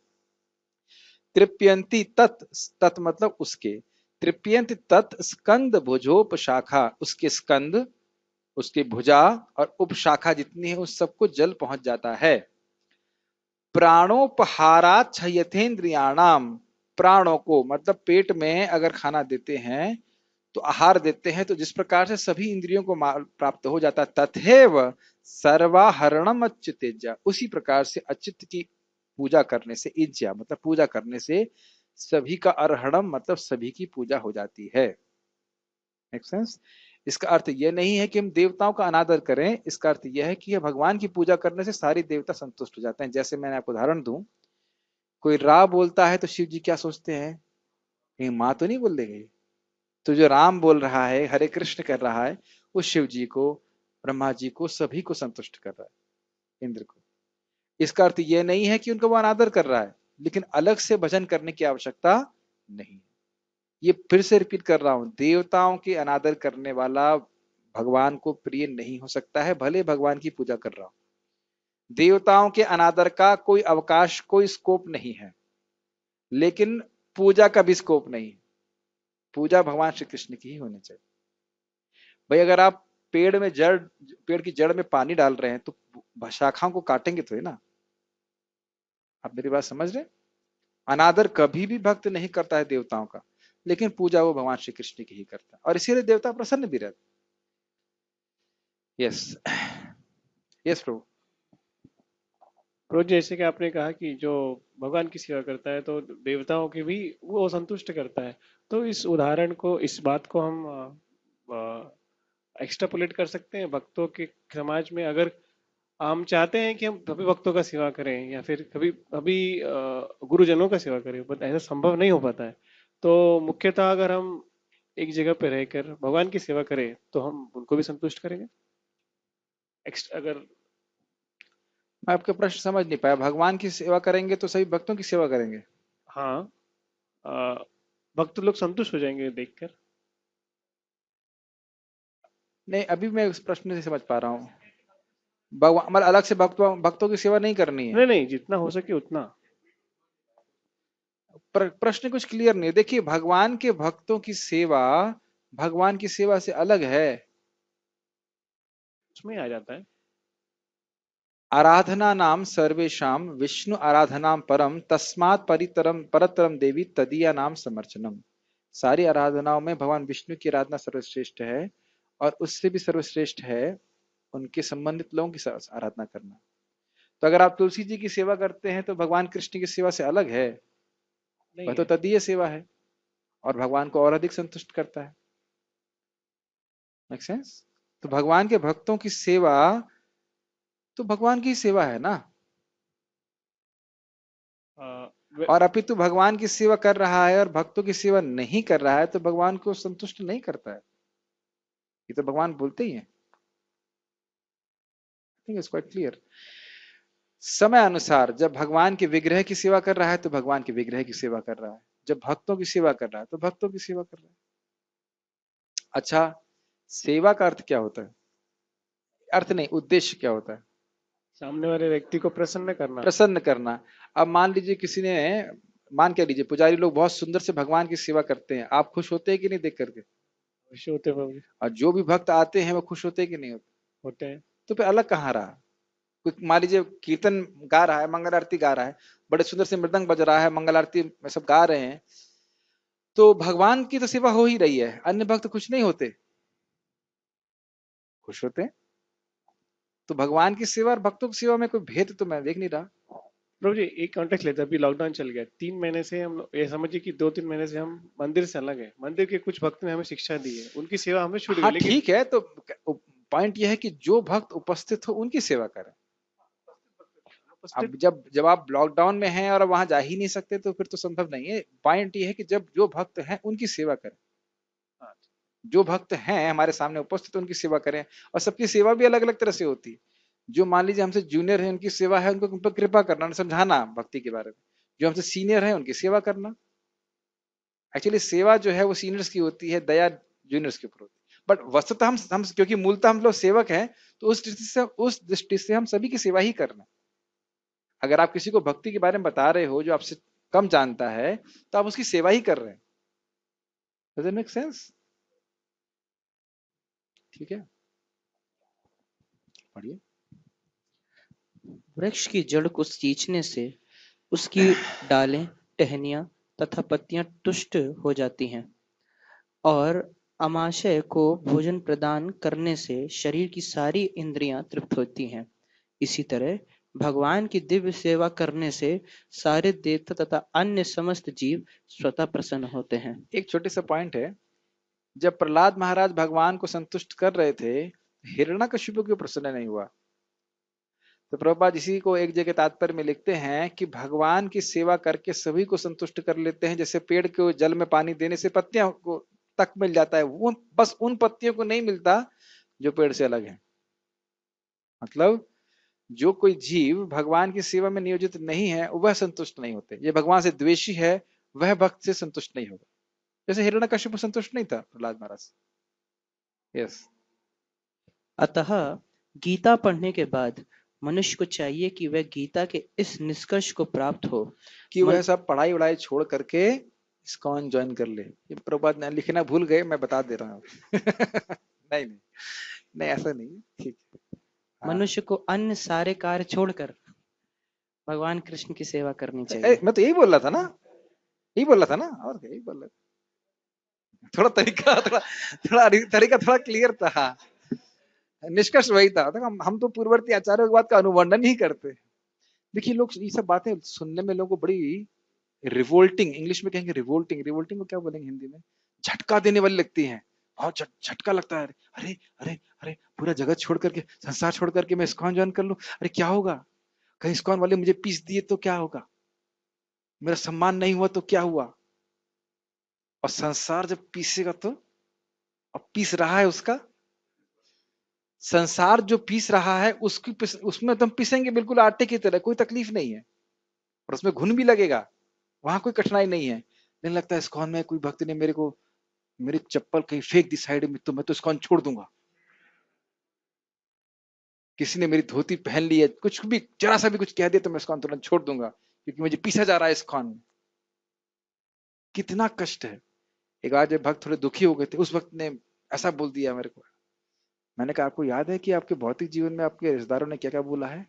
तृप्यंती तत्, तत् मतलब उसके, तृप्यंती तत् स्कंद भुजोप शाखा, उसके स्कंद, उसकी भुजा और उपशाखा जितनी है उस सबको जल पहुंच जाता है। प्राणोपहारात यथेन्द्रियाणाम, प्राणों को मतलब पेट में अगर खाना देते हैं तो आहार देते हैं तो जिस प्रकार से सभी इंद्रियों को प्राप्त हो जाता है, तथैव सर्वाहरणम अच्युतेज्य, उसी प्रकार से अच्युत की पूजा करने से, इज्जा मतलब पूजा करने से सभी का अर्हणम मतलब सभी की पूजा हो जाती है। Make sense? इसका अर्थ यह नहीं है कि हम देवताओं का अनादर करें, इसका अर्थ यह है कि भगवान की पूजा करने से सारे देवता संतुष्ट हो जाते हैं। जैसे मैंने आपको उदाहरण दूं, कोई रा बोलता है तो शिव जी क्या सोचते हैं, कहीं माँ तो नहीं बोल देगी। तो जो राम बोल रहा है, हरे कृष्ण कर रहा है, वो शिव जी को, ब्रह्मा जी को, सभी को संतुष्ट कर रहा है, इंद्र को। इसका अर्थ यह नहीं है कि उनका वो अनादर कर रहा है, लेकिन अलग से भजन करने की आवश्यकता नहीं। ये फिर से रिपीट कर रहा हूं, देवताओं के अनादर करने वाला भगवान को प्रिय नहीं हो सकता है, भले भगवान की पूजा कर रहा हो। देवताओं के अनादर का कोई अवकाश, कोई स्कोप नहीं है, लेकिन पूजा का भी स्कोप नहीं। पूजा भगवान श्री कृष्ण की ही होनी चाहिए। भाई अगर आप पेड़ में जड़, पेड़ की जड़ में पानी डाल रहे हैं तो शाखाओं को काटेंगे तो है ना। आप मेरी बात समझ रहे हैं? अनादर कभी भी भक्त नहीं करता है देवताओं का, लेकिन पूजा वो भगवान श्री कृष्ण की ही करता है, और इसीलिए देवता प्रसन्न भी रहते। यस यस प्रभु। तो जैसे कि आपने कहा कि जो भगवान की सेवा करता है तो देवताओं की भी वो संतुष्ट करता है, तो इस उदाहरण को, इस बात को हम एक्स्ट्रापोलेट कर सकते हैं भक्तों के समाज में। अगर हम चाहते हैं कि हम सभी भक्तों का सेवा करें या फिर कभी कभी गुरुजनों का सेवा करें, बट ऐसा संभव नहीं हो पाता है, तो मुख्यतः अगर हम एक जगह पे रहकर भगवान की सेवा करें तो हम उनको भी संतुष्ट करेंगे। अगर मैं आपका प्रश्न समझ नहीं पाया। भगवान की सेवा करेंगे तो सभी भक्तों की सेवा करेंगे? हाँ, भक्त लोग संतुष्ट हो जाएंगे देखकर। नहीं, अभी मैं उस प्रश्न से समझ पा रहा हूँ। भगवान मतलब अलग से भक्तों की सेवा नहीं करनी है? नहीं नहीं, जितना हो सके उतना। प्रश्न कुछ क्लियर नहीं है। देखिए, भगवान के भक्तों की सेवा भगवान की सेवा से अलग है। उसमें आ जाता है। आराधना नाम सर्वेशाम विष्णु आराधनाम परम तस्मात् परितरम परतरम देवी तदीया नाम समर्चनम। सारी आराधनाओं में भगवान विष्णु की आराधना सर्वश्रेष्ठ है, और उससे भी सर्वश्रेष्ठ है उनके संबंधित लोगों की आराधना करना। तो अगर आप तुलसी जी की सेवा करते हैं तो भगवान कृष्ण की सेवा से अलग है, वह नहीं तो है। तदीय सेवा है और भगवान को और अधिक संतुष्ट करता है। Make sense? तो भगवान के भक्तों की सेवा तो भगवान की सेवा है ना, और अपितु भगवान की सेवा कर रहा है और भक्तों की सेवा नहीं कर रहा है तो भगवान को संतुष्ट नहीं करता है। ये तो भगवान बोलते ही हैं। Think it's quite clear. समय अनुसार जब भगवान के विग्रह की सेवा कर रहा है तो भगवान के विग्रह की सेवा कर रहा है, जब भक्तों की सेवा कर रहा है तो भक्तों की सेवा कर रहा है। अच्छा, सेवा का अर्थ क्या होता है? अर्थ नहीं, उद्देश्य क्या होता है? सामने वाले व्यक्ति को प्रसन्न करना। प्रसन्न करना। अब मान लीजिए किसी ने, मान के लीजिए पुजारी लोग बहुत सुंदर से भगवान की सेवा करते हैं, आप खुश होते हैं कि नहीं देख करके? खुश होते प्रभु। और जो भी भक्त आते हैं वो खुश होते हैं कि नहीं होते? होते हैं। तो फिर अलग कहाँ रहा? कोई मान लीजिए कीर्तन गा रहा है, मंगल आरती गा रहा है, बड़े सुंदर से मृदंग बज रहा है, मंगल आरती में सब गा रहे हैं, तो भगवान की तो सेवा हो ही रही है, अन्य भक्त खुश नहीं होते? खुश होते हैं। तो भगवान की सेवा और भक्तों की सेवा में कोई भेद तो मैं देख नहीं रहा। प्रभु जी, एक कॉन्टेक्स्ट लेते हैं। अभी लॉकडाउन चल गया, 3 महीने से हम ये समझिए कि 2-3 महीने से हम मंदिर से अलग है। मंदिर के कुछ भक्त ने हमें शिक्षा दी है, उनकी सेवा हमें छूट गई, हाँ लेकिन ठीक है, तो पॉइंट यह है कि जो भक्त उपस्थित हो उनकी सेवा करें। अब जब जब आप लॉकडाउन में हैं और वहां जा ही नहीं सकते तो फिर तो संभव नहीं है। पॉइंट ये है कि जब जो भक्त हैं उनकी सेवा करें, जो भक्त हैं हमारे सामने उपस्थित उनकी सेवा करें, और सबकी सेवा भी अलग अलग तरह से होती है। जो मान लीजिए हमसे जूनियर है, उनकी सेवा है, उनको उन पर कृपा करना, उन्हें समझाना भक्ति के बारे में। जो हमसे सीनियर है उनकी सेवा करना। एक्चुअली सेवा जो है वो सीनियर्स की होती है, दया जूनियर्स के ऊपर होती है। बट वस्तुतः हम क्योंकि मूलतः हम लोग सेवक हैं, तो उस दृष्टि से हम सभी की सेवा ही करना। अगर आप किसी को भक्ति के बारे में बता रहे हो जो आपसे कम जानता है, तो आप उसकी सेवा ही कर रहे हैं। Does it make sense? ठीक है, पढ़िए। वृक्ष की जड़ को सींचने से उसकी डालें, टहनियाँ तथा पत्तियाँ तुष्ट हो जाती हैं और आमाशय को भोजन प्रदान करने से शरीर की सारी इंद्रियां तृप्त होती हैं। इसी तरह भगवान की दिव्य सेवा करने से सारे देवता तथा अन्य समस्त जीव स्वतः प्रसन्न होते हैं। एक छोटे सा पॉइंट है, जब प्रहलाद महाराज भगवान को संतुष्ट कर रहे थे, हिरण्यकशिपु क्यों प्रसन्न नहीं हुआ? तो प्रभुपाद इसी को एक जगह तात्पर्य में लिखते हैं कि भगवान की सेवा करके सभी को संतुष्ट कर लेते हैं। जैसे पेड़ को जल में पानी देने से पत्तियां को तक मिल जाता है, वो बस उन पत्तियों को नहीं मिलता जो पेड़ से अलग है। मतलब जो कोई जीव भगवान की सेवा में नियोजित नहीं है, वह संतुष्ट नहीं होते। ये भगवान से द्वेषी है, वह भक्त से संतुष्ट नहीं होगा। जैसे हिरण्यकशिपु संतुष्ट नहीं था प्रहलाद महाराज। यस। अतः गीता पढ़ने के बाद मनुष्य को चाहिए कि वह गीता के इस निष्कर्ष को प्राप्त हो कि वह सब पढ़ाई वढ़ाई छोड़ करके इस्कॉन ज्वाइन कर ले। ये प्रभुपाद लिखना भूल गए, मैं बता दे रहा हूँ। नहीं नहीं नहीं, ऐसा नहीं, ठीक है। हाँ। मनुष्य को अन्य सारे कार्य छोड़कर भगवान कृष्ण की सेवा करनी चाहिए। मैं तो यही बोल रहा था ना, यही बोल रहा था ना, और क्या, यही बोल रहा था। थोड़ा तरीका थोड़ा क्लियर था। हाँ। निष्कर्ष वही था। हम तो पूर्ववर्ती आचार्यों की बात का अनुवर्णन ही करते। देखिए, लोग ये सब बातें सुनने में लोगों को बड़ी रिवोल्टिंग, इंग्लिश में कहेंगे रिवोल्टिंग, रिवोल्टिंग को क्या बोलेंगे हिंदी में, झटका देने वाली लगती हैं। और झटका लगता है, अरे अरे अरे, पूरा जगत छोड़ करके, संसार छोड़ करके मैं इस्कॉन ज्वाइन कर लूं, अरे क्या होगा, कहीं इस्कॉन वाले मुझे पीस दिए तो क्या होगा, मेरा सम्मान नहीं हुआ तो क्या हुआ। और संसार जब पीसेगा तो, अब पीस रहा है उसका, संसार जो पीस रहा है उसमें तुम पीसेंगे बिल्कुल आटे की तरह, कोई तकलीफ नहीं है, और उसमें घुन भी लगेगा, वहां कोई कठिनाई नहीं है। नहीं लगता इस्कॉन में कोई भक्त ने मेरे को, मेरी चप्पल कहीं फेंक दी साइड में, तो मैं तो इस्कॉन छोड़ दूंगा। किसी ने मेरी धोती पहन ली है, कुछ भी जरा सा भी कुछ कह दे तो मैं इस्कॉन तुरंत छोड़ दूंगा, क्योंकि मुझे पीसा जा रहा है इस्कॉन में। कितना कष्ट है। एक बार जब भक्त थोड़े दुखी हो गए थे, उस वक्त ने ऐसा बोल दिया मेरे को। मैंने कहा, आपको याद है कि आपके भौतिक जीवन में आपके रिश्तेदारों ने क्या क्या बोला है?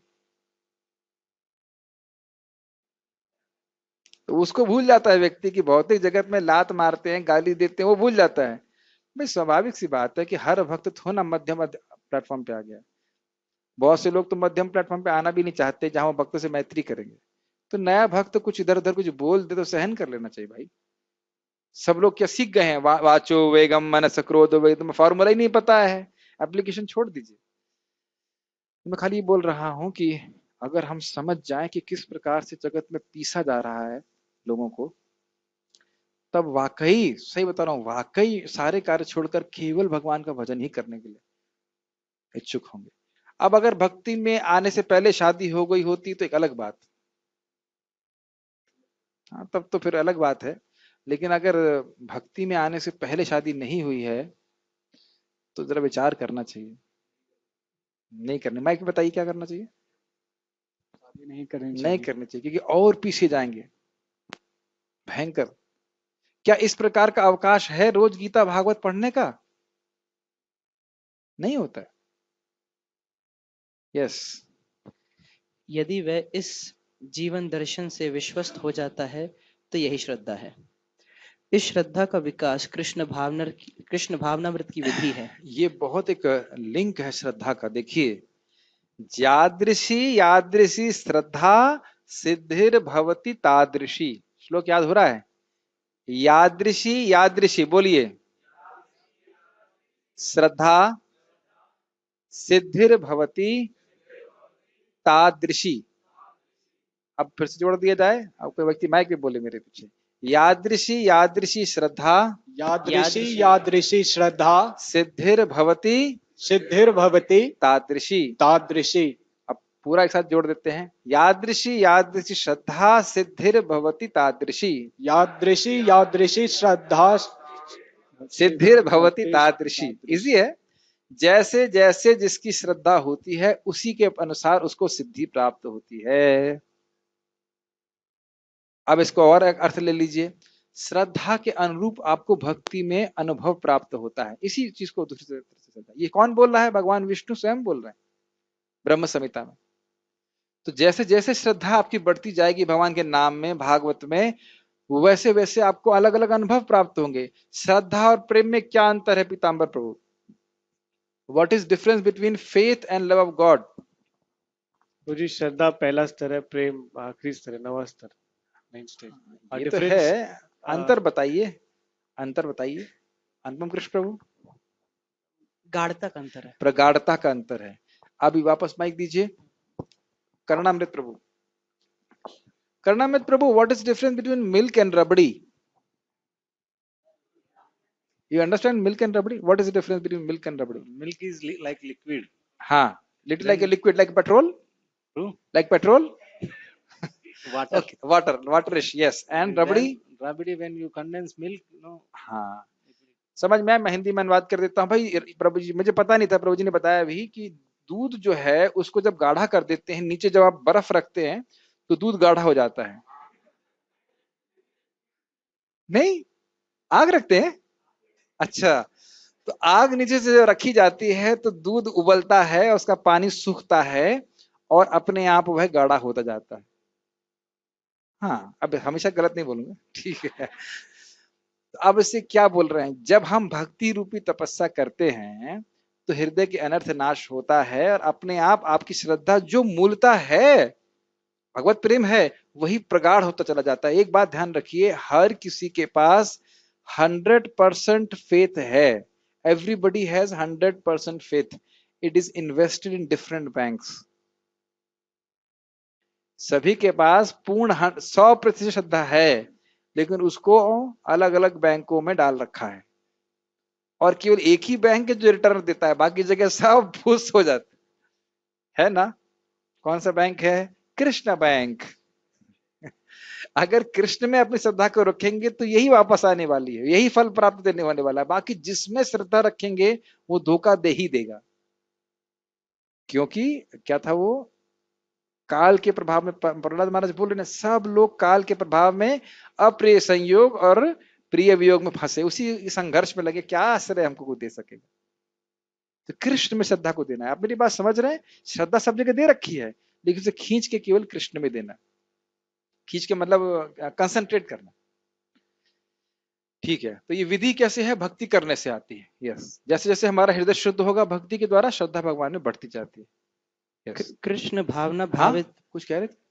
तो उसको भूल जाता है व्यक्ति की भौतिक जगत में लात मारते हैं, गाली देते हैं, वो भूल जाता है। भाई स्वाभाविक सी बात है कि हर भक्त तो ना मध्यम प्लेटफॉर्म पे आ गया। बहुत से लोग तो मध्यम प्लेटफॉर्म पे आना भी नहीं चाहते, जहां वो भक्त से मैत्री करेंगे। तो नया भक्त कुछ इधर उधर कुछ बोल दे तो सहन कर लेना चाहिए भाई। सब लोग क्या सीख गए हैं, वाचो वेगम मनस क्रोध वेगम, फॉर्मूला ही नहीं पता है, एप्लीकेशन छोड़ दीजिए। मैं खाली ये बोल रहा हूं कि अगर हम समझ जाएं कि किस प्रकार से जगत में पीसा जा रहा है लोगों को, तब वाकई, सही बता रहा हूँ, वाकई सारे कार्य छोड़कर केवल भगवान का भजन ही करने के लिए इच्छुक होंगे। अब अगर भक्ति में आने से पहले शादी हो गई होती तो एक अलग बात, हाँ तब तो फिर अलग बात है। लेकिन अगर भक्ति में आने से पहले शादी नहीं हुई है तो जरा विचार करना चाहिए। नहीं करने, माइक बताइए क्या करना चाहिए? नहीं करनी नहीं चाहिए। करनी चाहिए, क्योंकि और पीछे जाएंगे भयंकर। क्या इस प्रकार का अवकाश है रोज गीता भागवत पढ़ने का? नहीं होता है। यस। यदि वह इस जीवन दर्शन से विश्वस्त हो जाता है तो यही श्रद्धा है। इस श्रद्धा का विकास कृष्ण भावनामृत की विधि है। ये बहुत एक लिंक है श्रद्धा का। देखिए, यादृशी यादृशी श्रद्धा सिद्धिर भवति तादृशी। श्लोक याद हो रहा है? यादृशी यादृशी, बोलिए, श्रद्धा सिद्धिर भवति तादृशी। अब फिर से जोड़ दिया जाए, अब कोई व्यक्ति माइक पे बोले मेरे पीछे। यादृशी यादृशी श्रद्धा यादृशी यादृशी श्रद्धा सिद्धिर भवति सिद्धिर्भवति तादृशी। तादृशी। पूरा एक साथ जोड़ देते हैं। यादृशी यादृशी श्रद्धा सिद्धिर भवति तादृशी, यादृशी यादृशी श्रद्धा सिद्धिर भवति तादृशी। इजी है। जैसे जैसे जिसकी श्रद्धा होती है उसी के अनुसार उसको सिद्धि प्राप्त होती है। अब इसको और एक अर्थ ले लीजिए, श्रद्धा के अनुरूप आपको भक्ति में अनुभव प्राप्त होता है। इसी चीज को दूसरी तरह से श्रद्धा, ये कौन बोल रहा है? भगवान विष्णु स्वयं बोल रहे हैं ब्रह्म संहिता में। तो जैसे जैसे श्रद्धा आपकी बढ़ती जाएगी भगवान के नाम में, भागवत में, वैसे वैसे आपको अलग अलग अनुभव प्राप्त होंगे। श्रद्धा और प्रेम में क्या अंतर है Pitambar Prabhu? What is difference between faith and love of God? तो जी श्रद्धा पहला स्तर है, प्रेम आखिरी स्तर है, नवा स्तर, मेन स्टेज। ये तो है, अंतर बताइए, अंतर बताइए अनुपम कृष्ण प्रभु। गाढ़ता का अंतर है, प्रगाढ़ता का अंतर है। अभी वापस माइक दीजिए Karnamrit Prabhu. Karnamrit Prabhu, what is difference between milk and rabri? You understand milk and rabdi? What is the difference between milk and rabdi? Milk is like liquid. हाँ, little like a liquid, like petrol? True. Like petrol? Water. Okay, waterish, yes. And rabdi? Rabdi, when you condense milk, हाँ, समझ में आया। मैं हिंदी में अनुवाद कर देता हूँ भाई। प्रभु जी, मुझे पता नहीं था, प्रभु जी ने बताया भी कि दूध जो है उसको जब गाढ़ा कर देते हैं, नीचे जब आप बर्फ रखते हैं तो दूध गाढ़ा हो जाता है। नहीं, आग रखते हैं। अच्छा, तो आग नीचे से जब रखी जाती है तो दूध उबलता है, उसका पानी सूखता है और अपने आप वह गाढ़ा होता जाता है। हाँ, अब हमेशा गलत नहीं बोलूंगा, ठीक है। तो अब इससे क्या बोल रहे हैं? जब हम भक्ति रूपी तपस्या करते हैं तो हृदय के अनर्थ नाश होता है और अपने आप आपकी श्रद्धा जो मूलता है, भगवत प्रेम है, वही प्रगाढ़ होता चला जाता है। एक बात ध्यान रखिए, हर किसी के पास 100% फेथ है। Everybody has 100% faith. It is invested in different banks. सभी के पास पूर्ण 100% श्रद्धा है, लेकिन उसको अलग अलग बैंकों में डाल रखा है और केवल एक ही बैंक है जो रिटर्न देता है, बाकी जगह सब फूस हो जाता है ना। कौन सा बैंक है? कृष्ण बैंक। अगर कृष्ण में अपनी श्रद्धा को रखेंगे तो यही वापस आने वाली है, यही फल प्राप्त देने वाले वाला है। बाकी जिसमें श्रद्धा रखेंगे वो धोखा दे ही देगा। क्योंकि क्या था वो, काल के प्रभाव में, प्रहलाद महाराज बोल रहे हैं, सब लोग काल के प्रभाव में अप्रिय संयोग और प्रिय वियोग में फंसे, उसी संघर्ष में लगे, क्या आश्रय हमको कोई दे सकेगा? तो कृष्ण में श्रद्धा को देना है। आप मेरी बात समझ रहे हैं? श्रद्धा सब जगह दे रखी है, लेकिन उसे खींच के केवल कृष्ण में देना। खींच के मतलब कंसंट्रेट करना, ठीक है। तो ये विधि कैसे है? भक्ति करने से आती है। यस, जैसे जैसे हमारा हृदय शुद्ध होगा भक्ति के द्वारा, श्रद्धा भगवान में बढ़ती जाती है। यस, कृष्ण भावना भावित। कुछ कह रहे थे?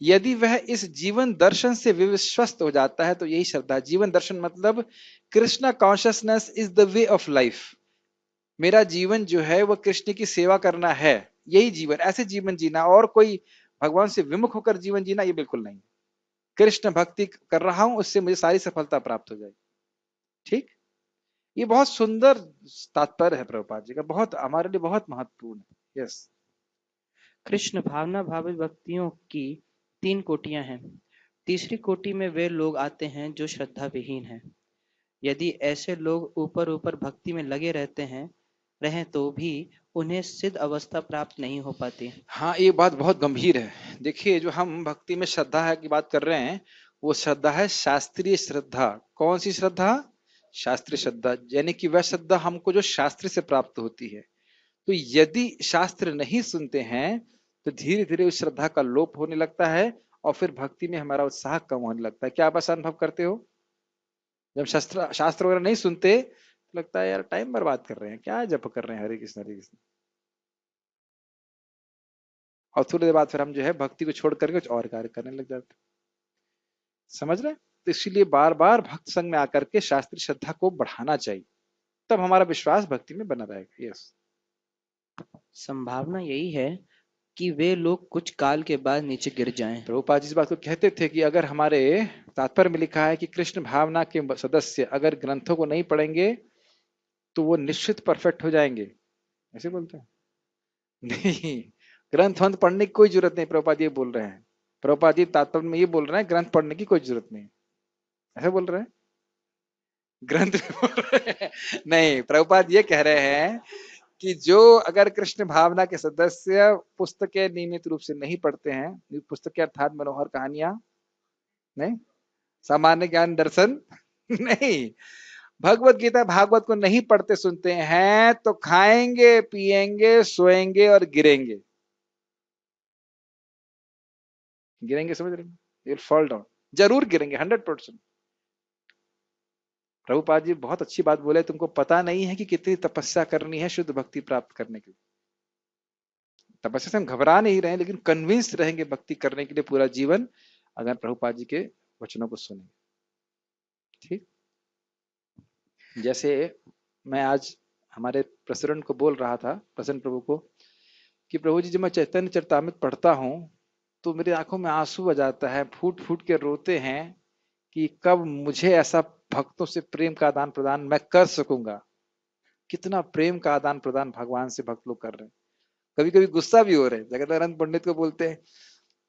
यदि वह इस जीवन दर्शन से विश्वस्त हो जाता है तो यही श्रद्धा। जीवन दर्शन मतलब Krishna consciousness is the way of life. मेरा जीवन जो है वो कृष्ण की सेवा करना है, यही जीवन। ऐसे जीवन जीना, और कोई भगवान से विमुख होकर जीवन जीना, ये बिल्कुल नहीं। कृष्ण भक्ति कर रहा हूं, उससे मुझे सारी सफलता प्राप्त हो जाएगी। ठीक, ये बहुत सुंदर तात्पर्य है प्रभुपाद जी का, बहुत हमारे लिए बहुत महत्वपूर्ण है। यस, कृष्ण भावना भावित भक्तियों की 3 कोटियां हैं। तीसरी कोटि में वे लोग आते हैं जो श्रद्धा विहीन हैं। यदि ऐसे लोग ऊपर ऊपर भक्ति में लगे रहें तो भी उन्हें सिद्ध अवस्था प्राप्त नहीं हो पाती। हाँ, ये बात बहुत गंभीर है। देखिए, जो हम भक्ति में श्रद्धा है की बात कर रहे हैं, वो श्रद्धा है शास्त्रीय श्रद्धा। कौन सी श्रद्धा? शास्त्रीय श्रद्धा, यानी कि वह श्रद्धा हमको जो शास्त्र से प्राप्त होती है। तो यदि शास्त्र नहीं सुनते हैं तो धीरे धीरे उस श्रद्धा का लोप होने लगता है और फिर भक्ति में हमारा उत्साह कम होने लगता है। क्या आप ऐसा अनुभव करते हो? जब शास्त्र वगैरह नहीं सुनते तो लगता है यार टाइम बर्बाद कर रहे हैं, क्या जप कर रहे हैं, हरे कृष्ण हरे कृष्ण। और थोड़ी देर बाद फिर हम जो है भक्ति को छोड़ करके कुछ और कार्य करने लग जाते। समझ रहे? तो इसीलिए बार बार भक्त संग में आकर के शास्त्रीय श्रद्धा को बढ़ाना चाहिए, तब हमारा विश्वास भक्ति में बना रहेगा। यस, संभावना यही है कि वे लोग कुछ काल के बाद नीचे गिर जाएं। प्रभुपाद जी इस बात को कहते थे कि अगर हमारे तात्पर्य में लिखा है कि कृष्ण भावना के सदस्य अगर ग्रंथों को नहीं पढ़ेंगे तो वो निश्चित परफेक्ट हो जाएंगे, ऐसे बोलते हैं। नहीं, ग्रंथ वंथ पढ़ने की कोई जरूरत नहीं, प्रभुपाद ये बोल रहे हैं। प्रभुपाद जी तात्पर्य में ये बोल रहे हैं ग्रंथ पढ़ने की कोई जरूरत नहीं, ऐसा बोल रहे हैं, ग्रंथ में बोल रहे हैं। नहीं, प्रभुपाद ये कह रहे हैं कि जो अगर कृष्ण भावना के सदस्य पुस्तकें नियमित रूप से नहीं पढ़ते हैं, पुस्तकें अर्थात मनोहर कहानियां नहीं, सामान्य ज्ञान दर्शन नहीं, भगवत गीता भागवत को नहीं पढ़ते सुनते हैं, तो खाएंगे पिएंगे सोएंगे और गिरेंगे। गिरेंगे समझ रहे हैं, यू विल फॉल डाउन, जरूर गिरेंगे 100%। प्रभुपाद जी बहुत अच्छी बात बोले, तुमको पता नहीं है कि कितनी तपस्या करनी है शुद्ध भक्ति प्राप्त करने के लिए। तपस्या से हम घबरा नहीं रहे हैं, लेकिन कन्विंस रहेंगे भक्ति करने के लिए पूरा जीवन, अगर प्रभुपाद जी के वचनों को सुनेंगे। ठीक, जैसे मैं आज हमारे प्रेसिडेंट को बोल रहा था, प्रसन्न प्रभु को, कि प्रभु जी जब मैं चैतन्य चरितामृत पढ़ता हूँ तो मेरी आंखों में आंसू आ जाता है, फूट फूट के रोते हैं कि कब मुझे ऐसा भक्तों से प्रेम का आदान प्रदान मैं कर सकूंगा। कितना प्रेम का आदान प्रदान भगवान से भक्त लोग कर रहे हैं। कभी कभी गुस्सा भी हो रहे हैं। जगदानंद पंडित को बोलते हैं,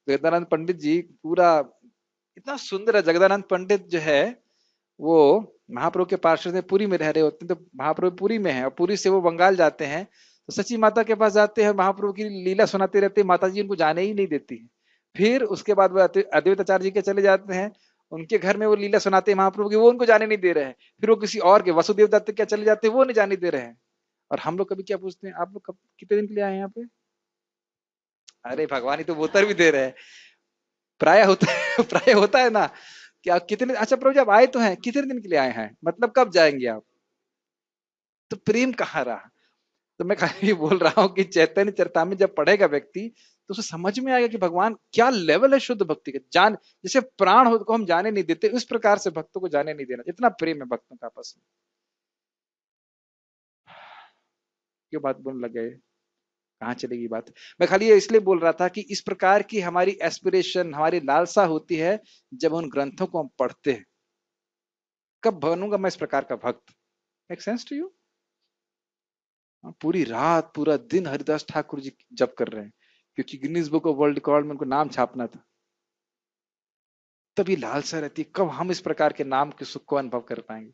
जगदानंद पंडित जी पूरा इतना सुंदर है। जगदानंद पंडित जो है वो महाप्रभु के पार्षद में पुरी में रह रहे होते हैं, तो महाप्रभु पुरी में है और पुरी से वो बंगाल जाते हैं, तो सची माता के पास जाते हैं, महाप्रभु की लीला सुनाते रहते हैं, माता जी उनको जाने ही नहीं देती है। फिर उसके बाद वो अद्वैत आचार्य जी के चले जाते हैं, उनके घर में वो लीला सुनाते हैं महाप्रभु की, वो उनको जाने नहीं दे रहे हैं। फिर वो किसी और के वसुदेव दत्त के चले जाते हैं, वो नहीं जाने दे रहे हैं। और हम लोग कभी क्या पूछते हैं, आप लोग कब कितने दिन के लिए आए हैं यहाँ पे? अरे भगवान ही तो बोतर भी दे रहे हैं। प्राय होता है प्राय होता है ना कि आप कितने, अच्छा प्रभु जी आप आए तो हैं, कितने दिन के लिए आए हैं, मतलब कब जाएंगे आप? तो प्रेम कहाँ रहा? तो मैं खाली बोल रहा हूँ कि चैतन्य चरितामृत जब पढ़ेगा व्यक्ति तो उसे समझ में आएगा कि भगवान क्या लेवल है शुद्ध भक्ति का। जान जैसे प्राण हो को हम जाने नहीं देते, उस प्रकार से भक्तों को जाने नहीं देना, इतना प्रेम है भक्तों का आपस में। क्यों बात बोलने लग गए, कहाँ चलेगी बात? मैं खाली ये इसलिए बोल रहा था कि इस प्रकार की हमारी एस्पिरेशन, हमारी लालसा होती है जब उन ग्रंथों को हम पढ़ते हैं। कब बनूंगा मैं इस प्रकार का भक्त? Make sense to you? पूरी रात पूरा दिन हरिदास ठाकुर जी जप कर रहे हैं, क्योंकि Guinness book of world record में उनको नाम छापना था। तभी लालसा रहती है कब हम इस प्रकार के नाम के सुख को अनुभव कर पाएंगे।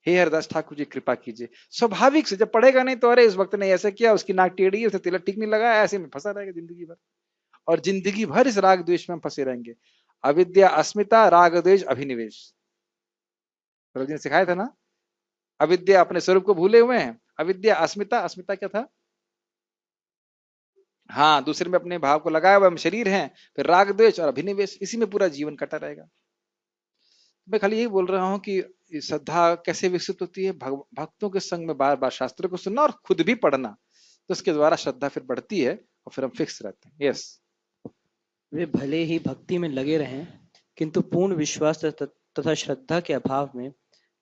हे हरिदास ठाकुर जी कृपा कीजिए। स्वाभाविक से जब पढ़ेगा नहीं तो अरे इस वक्त ने ऐसा किया, उसकी नाक टेढ़ी है, उसे तिलक ठीक नहीं लगा, ऐसे में फंसा रहेगा जिंदगी भर, और जिंदगी भर इस राग द्वेष में हम फंसे रहेंगे। अविद्या अस्मिता राग द्वेष अभिनिवेश, प्रभु जी ने सिखाया था ना। अविद्या अपने स्वरूप को भूले हुए हैं, अविद्या अस्मिता, अस्मिता क्या था? हाँ, दूसरे में अपने भाव को लगाया हुआ हम शरीर हैं, फिर राग द्वेष और अभिनिवेश, इसी में पूरा जीवन कटा रहेगा। मैं खाली यही बोल रहा हूँ कि श्रद्धा कैसे विकसित होती है, भक्तों के संग में बार बार शास्त्रों को सुनना और खुद भी पढ़ना, तो उसके द्वारा श्रद्धा फिर बढ़ती है और फिर हम फिक्स रहते हैं। यस, वे भले ही भक्ति में लगे रहें, किंतु पूर्ण विश्वास तथा श्रद्धा के अभाव में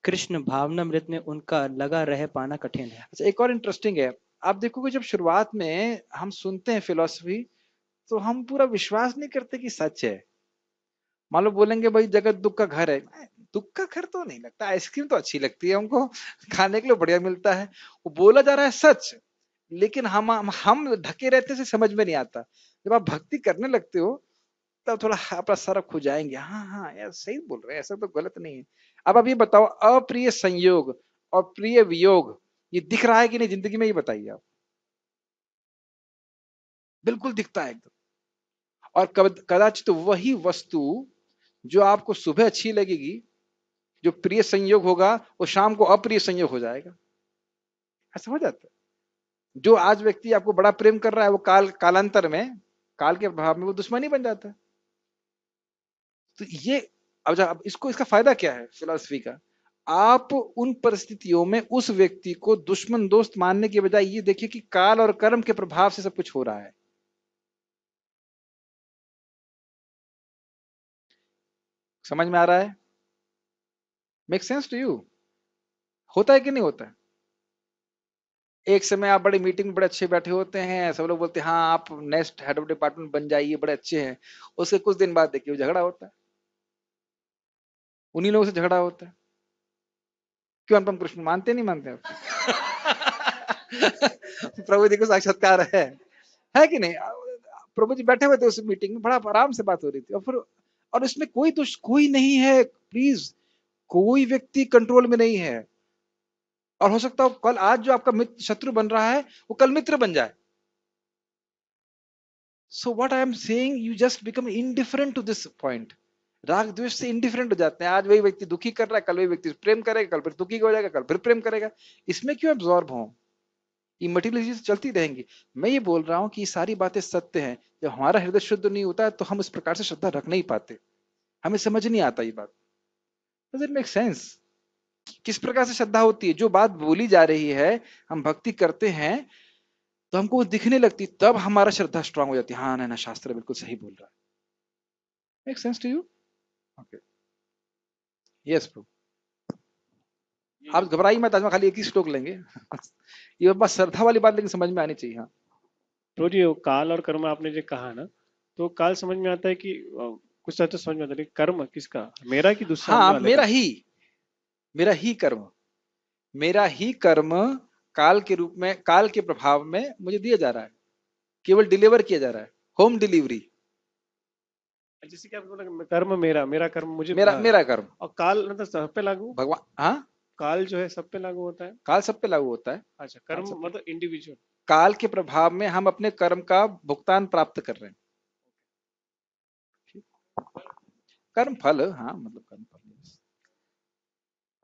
कृष्ण भावनामृत में उनका लगा रह पाना कठिन है। अच्छा एक और इंटरेस्टिंग है, आप देखोगे जब शुरुआत में हम सुनते हैं फिलॉसफी तो हम पूरा विश्वास नहीं करते कि सच है। मान लो बोलेंगे भाई जगत दुख का घर है, दुख का घर तो नहीं लगता, आइसक्रीम तो अच्छी लगती है हमको, खाने के लिए बढ़िया मिलता है, वो बोला जा रहा है सच, लेकिन हम ढके रहते से समझ में नहीं आता। जब आप भक्ति करने लगते हो तब थोड़ा अपना सरक हो जाएंगे, हाँ हाँ यार सही बोल रहे हैं, ऐसा तो गलत नहीं है। अब ये बताओ, अप्रिय संयोग और प्रिय वियोग ये दिख रहा है कि नहीं जिंदगी में, ये बताइए आप। बिल्कुल दिखता है एकदम। और कदाचित वही वस्तु जो आपको सुबह अच्छी लगेगी, जो प्रिय संयोग होगा, वो शाम को अप्रिय संयोग हो जाएगा। ऐसा हो जाता है। जो आज व्यक्ति आपको बड़ा प्रेम कर रहा है, वो कालांतर में, काल के प्रभाव में वो दुश्मनी बन जाता है। तो ये अब इसको, इसका फायदा क्या है फिलॉसफी का? आप उन परिस्थितियों में उस व्यक्ति को दुश्मन दोस्त मानने के बजाय ये देखिए कि काल और कर्म के प्रभाव से सब कुछ हो रहा है। समझ में आ रहा है? Make sense to you? होता है कि नहीं होता है? एक समय आप बड़ी मीटिंग में बड़े अच्छे बैठे होते हैं, सब लोग बोलते हैं हाँ आप नेक्स्ट हेड ऑफ डिपार्टमेंट बन जाइए, बड़े अच्छे हैं। उसके कुछ दिन बाद देखिए झगड़ा होता है, उन्हीं लोगों से झगड़ा होता है। क्यों? अनुपम कृष्ण मानते नहीं मानते आप? प्रभु जी को साक्षात्कार है, है कि नहीं? प्रभु जी बैठे हुए थे उस मीटिंग में, बड़ा आराम से बात हो रही थी, और फिर और इसमें कोई दोष कोई नहीं है, प्लीज, कोई व्यक्ति कंट्रोल में नहीं है। और हो सकता हो कल आज जो आपका मित्र शत्रु बन रहा है वो कल मित्र बन जाए। So what I am saying, you just become indifferent to this point. राग द्वेष से इंडिफरेंट हो जाते हैं। आज वही व्यक्ति दुखी कर रहा है, कल वही व्यक्ति प्रेम करेगा, कल फिर दुखी हो जाएगा, कल फिर प्रेम करेगा। इसमें क्यों एब्जॉर्ब हो? ये मटेरियल चीज चलती रहेंगी। मैं ये बोल रहा हूं कि ये सारी बातें सत्य हैं। जब हमारा हृदय शुद्ध नहीं होता है तो हम इस प्रकार से श्रद्धा रख नहीं पाते, हमें समझ नहीं आता ये बात। Does it make sense? किस प्रकार से श्रद्धा होती है? जो बात बोली जा रही है, हम भक्ति करते हैं तो हमको वो दिखने लगती, तब हमारा श्रद्धा स्ट्रांग हो जाती है। हाँ ना, शास्त्र बिल्कुल सही बोल रहा है। Make sense to you? Okay, yes Prabhu. आप घबराइए मत, आज हम खाली एक ही श्लोक लेंगे। ये बस श्रद्धा वाली बात लेकिन समझ में आनी चाहिए। हाँ प्रभु जी, वो काल और कर्म आपने जो कहा ना, तो काल समझ में आता है कि कुछ तो समझ में आता है, लेकिन कर्म किसका, मेरा कि दूसरा? हाँ, वाले मेरा का? ही कर्म, मेरा ही कर्म काल के रूप में, काल के प्रभाव में मुझे दिया जा रहा है, केवल डिलीवर किया जा रहा है, होम डिलीवरी। जैसे कि आप बोला कर्म मेरा कर्म मुझे मेरा कर्म, और काल मतलब सब पे लागू? भगवान, हाँ, काल जो है सब पे लागू होता है? काल सब पे लागू होता है। अच्छा, कर्म मतलब इंडिविजुअल। काल के प्रभाव में हम अपने कर्म का भुगतान प्राप्त कर रहे हैं। कर्म फल, हाँ, मतलब कर्म फल।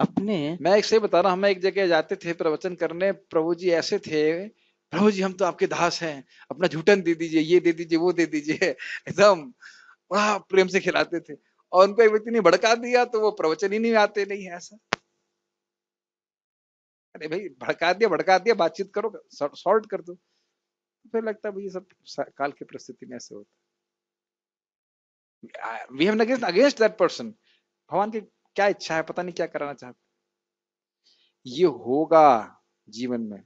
अपने मैं एक से बता रहा हूँ, हम एक जगह जाते थे प्रवचन करने, प्रभु जी ऐसे थे, प्रभु जी हम तो आपके दास हैं, अपना झूठन दे दीजिए, ये दे दीजिए, वो दे दीजिए, एकदम बड़ा प्रेम से खिलाते थे। और उनको एक व्यक्ति ने भड़का दिया तो वो प्रवचन ही नहीं आते, नहीं है ऐसा। अरे भाई, भड़का दिया, बातचीत करो, सॉर्ट कर दो। फिर लगता है भाई ये सब काल की परिस्थिति में ऐसे होता है। We have not against that person. भगवान की क्या इच्छा है, पता नहीं क्या कराना चाहते। ये होगा जीवन में,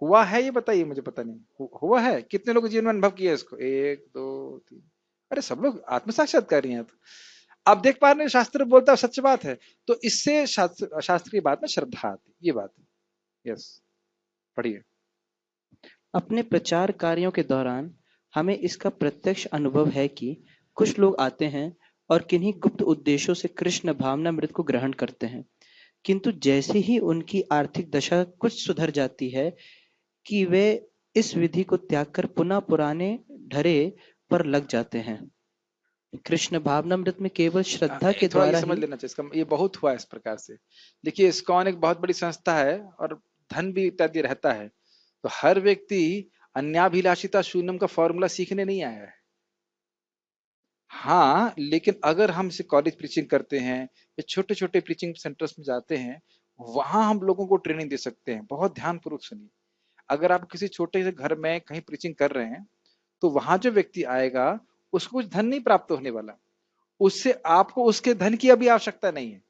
हुआ है ये बताइए मुझे, पता नहीं हुआ है। कितने लोग जीवन में अनुभव किए इसको? 1 2 3, अरे सब लोग आत्म साक्षात्कारी हैं। तो आप देख पा रहे हैं, शास्त्र बोलता है, सच बात है। तो इससे शास्त्र की बात में श्रद्धा आती, ये बात है। यस, पढ़िए। अपने प्रचार कार्यों के दौरान हमें इसका प्रत्यक्ष अनुभव है कि कुछ लोग आते हैं और किन्हीं गुप्त उद्देश्यों से कृष्ण भावनामृत को ग्रहण करते हैं, किंतु जैसे ही उनकी आर्थिक दशा कुछ सुधर जाती है कि वे इस विधि को त्याग कर पुनः पुराने ढरे पर लग जाते हैं। कृष्ण भावनामृत में केवल श्रद्धा के थोड़ा ये द्वारा समझ ही लेना चाहिए, इसका ये बहुत हुआ है इस प्रकार से। देखिए, इस्कॉन एक बहुत बड़ी संस्था है और धन भी इत्यादि रहता है, तो हर व्यक्ति अन्याभिलाषिता शून्यम का फॉर्मूला सीखने नहीं आया है। हाँ, लेकिन अगर हम इसे कॉलेज प्रीचिंग करते हैं या छोटे छोटे प्रीचिंग सेंटर्स में जाते हैं, वहां हम लोगों को ट्रेनिंग दे सकते हैं। बहुत ध्यानपूर्वक सुनिए। अगर आप किसी छोटे से घर में कहीं प्रीचिंग कर रहे हैं, तो वहां जो व्यक्ति आएगा उसको कुछ धन नहीं प्राप्त होने वाला, उससे आपको उसके धन की अभी आवश्यकता नहीं है।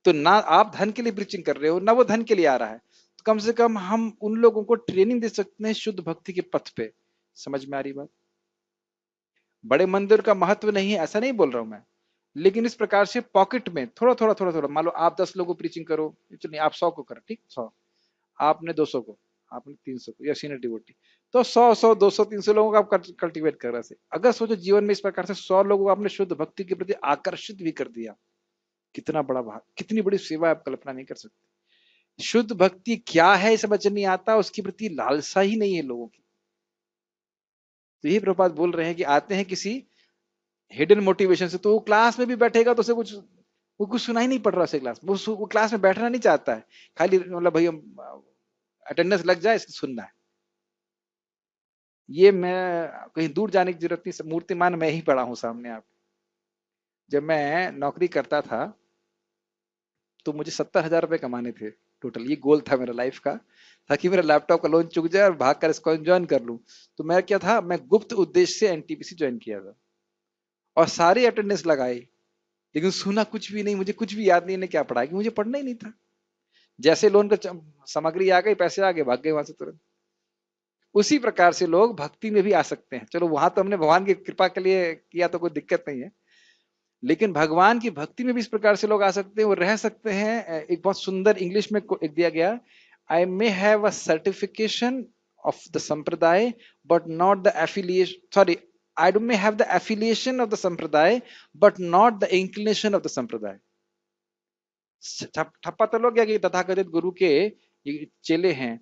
तो ना आप धन के लिए प्रीचिंग कर रहे हो, ना वो धन के लिए आ रहा है। तो कम से कम हम उन लोगों को ट्रेनिंग दे सकते हैं शुद्ध भक्ति के पथ पे। समझ में आ रही बात? बड़े मंदिर का महत्व नहीं है ऐसा नहीं बोल रहा हूं मैं, लेकिन इस प्रकार से पॉकेट में थोड़ा थोड़ा थोड़ा थोड़ा, मान लो आप 10 लोगों को प्रीचिंग करो, नहीं आप 100 को करो, ठीक, 100 आपने, 200 को आपने, 300 को, या सीनियर डिवोटी, तो 100 200 300 लोगों को आप कल्टीवेट कर रहे थे। अगर सोचो जीवन में इस प्रकार से 100 लोगों को आपने शुद्ध भक्ति के प्रति आकर्षित भी कर दिया, कितना बड़ा भाग, कितनी बड़ी सेवा आप कल्पना नहीं कर सकते। शुद्ध भक्ति क्या है समझ नहीं आता, उसके प्रति लालसा ही नहीं है लोगों की। तो यही प्रभुपाद बोल रहे हैं कि आते हैं किसी हिडन मोटिवेशन से, तो वो क्लास में भी बैठेगा तो उसे वो कुछ सुनाई नहीं पड़ रहा उसे क्लास में, वो क्लास में बैठना नहीं चाहता है, खाली मतलब भाई अटेंडेंस लग जाए, इसको सुनना है। ये मैं कहीं दूर जाने की जरूरत नहीं, मूर्तिमान मैं ही पड़ा हूं सामने आप। जब मैं नौकरी करता था तो मुझे 70,000 रुपए कमाने थे टोटल, ये गोल था मेरा लाइफ का, ताकि मेरा लैपटॉप का लोन चुक जाए और भाग कर इसको ज्वाइन कर लूं। तो मैं क्या था, मैं गुप्त उद्देश्य से एनटीपीसी ज्वाइन किया था और सारी अटेंडेंस लगाई, लेकिन सुना कुछ भी नहीं, मुझे कुछ भी याद नहीं है क्या पढ़ा, कि मुझे पढ़ना ही नहीं था। जैसे लोन का सामग्री आ गई, पैसे आ गए, भाग गए वहां से तुरंत। उसी प्रकार से लोग भक्ति में भी आ सकते हैं। चलो वहां तो हमने भगवान की कृपा के लिए किया तो कोई दिक्कत नहीं है, लेकिन भगवान की भक्ति में भी इस प्रकार से लोग आ सकते हैं, वो रह सकते हैं। एक बहुत सुंदर इंग्लिश में एक दिया गया, I may have a certification of the संप्रदाय but not the affiliation. Sorry, I may have the affiliation of the sampradaya, but not the inclination of the sampradaya. ठप्पा तो लग गया कि तथाकथित गुरु के ये चेले हैं,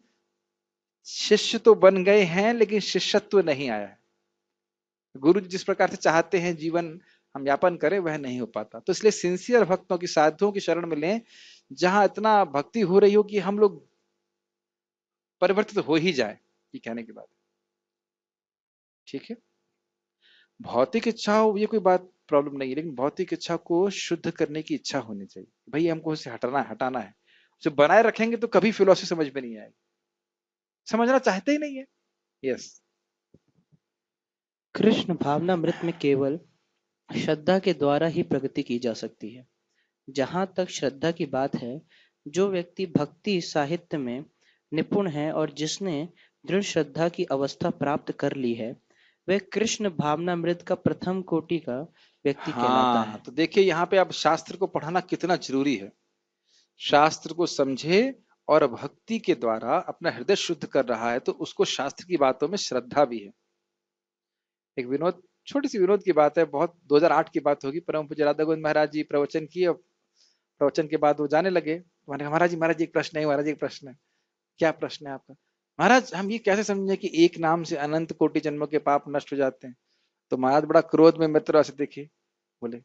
शिष्य तो बन गए हैं लेकिन शिष्यत्व नहीं आया है। गुरु जिस प्रकार से चाहते हैं जीवन हम यापन करें वह नहीं हो पाता। तो इसलिए सिंसियर भक्तों की, साधुओं की शरण में लें जहां इतना भक्ति हो रही हो कि हम लोग परिवर्तित हो ही जाए, ये कहने की बात है। ठीक है, भौतिक इच्छा हो ये कोई बात प्रॉब्लम नहीं है, लेकिन भौतिक इच्छा को शुद्ध करने की इच्छा होनी चाहिए। भाई हमको उसे हटाना है। उसे बनाए रखेंगे तो कभी फिलॉसफी समझ में नहीं आएगी, समझना चाहते ही नहीं है। यस, कृष्ण भावनामृत में केवल श्रद्धा के द्वारा ही प्रगति की जा सकती है। जहाँ तक श्रद्धा की बात है, जो व्यक्ति भक्ति साहित्य में निपुण है और जिसने दृढ़ श्रद्धा की अवस्था प्राप्त कर ली है, वह कृष्ण भावनामृत का प्रथम कोटि का व्यक्ति कहलाता है। तो देखिए यहाँ पे अब शास्त्र को पढ़ना कितना जरूरी है। शास्त्र को समझे और भक्ति के द्वारा अपना हृदय शुद्ध कर रहा है तो उसको शास्त्र की बातों में श्रद्धा भी है। एक विनोद, छोटी सी विनोद की बात है, बहुत 2008 की बात होगी। परम पूज्य राधा गोविंद महाराज जी प्रवचन किए, प्रवचन के बाद वो जाने लगे। मैंने कहा महाराज जी एक प्रश्न है। महाराज जी एक प्रश्न है। क्या प्रश्न है आपका? महाराज हम ये कैसे समझे कि एक नाम से अनंत कोटि जन्मों के पाप नष्ट हो जाते हैं? तो महाराज बड़ा क्रोध में मित्र से देखे, बोले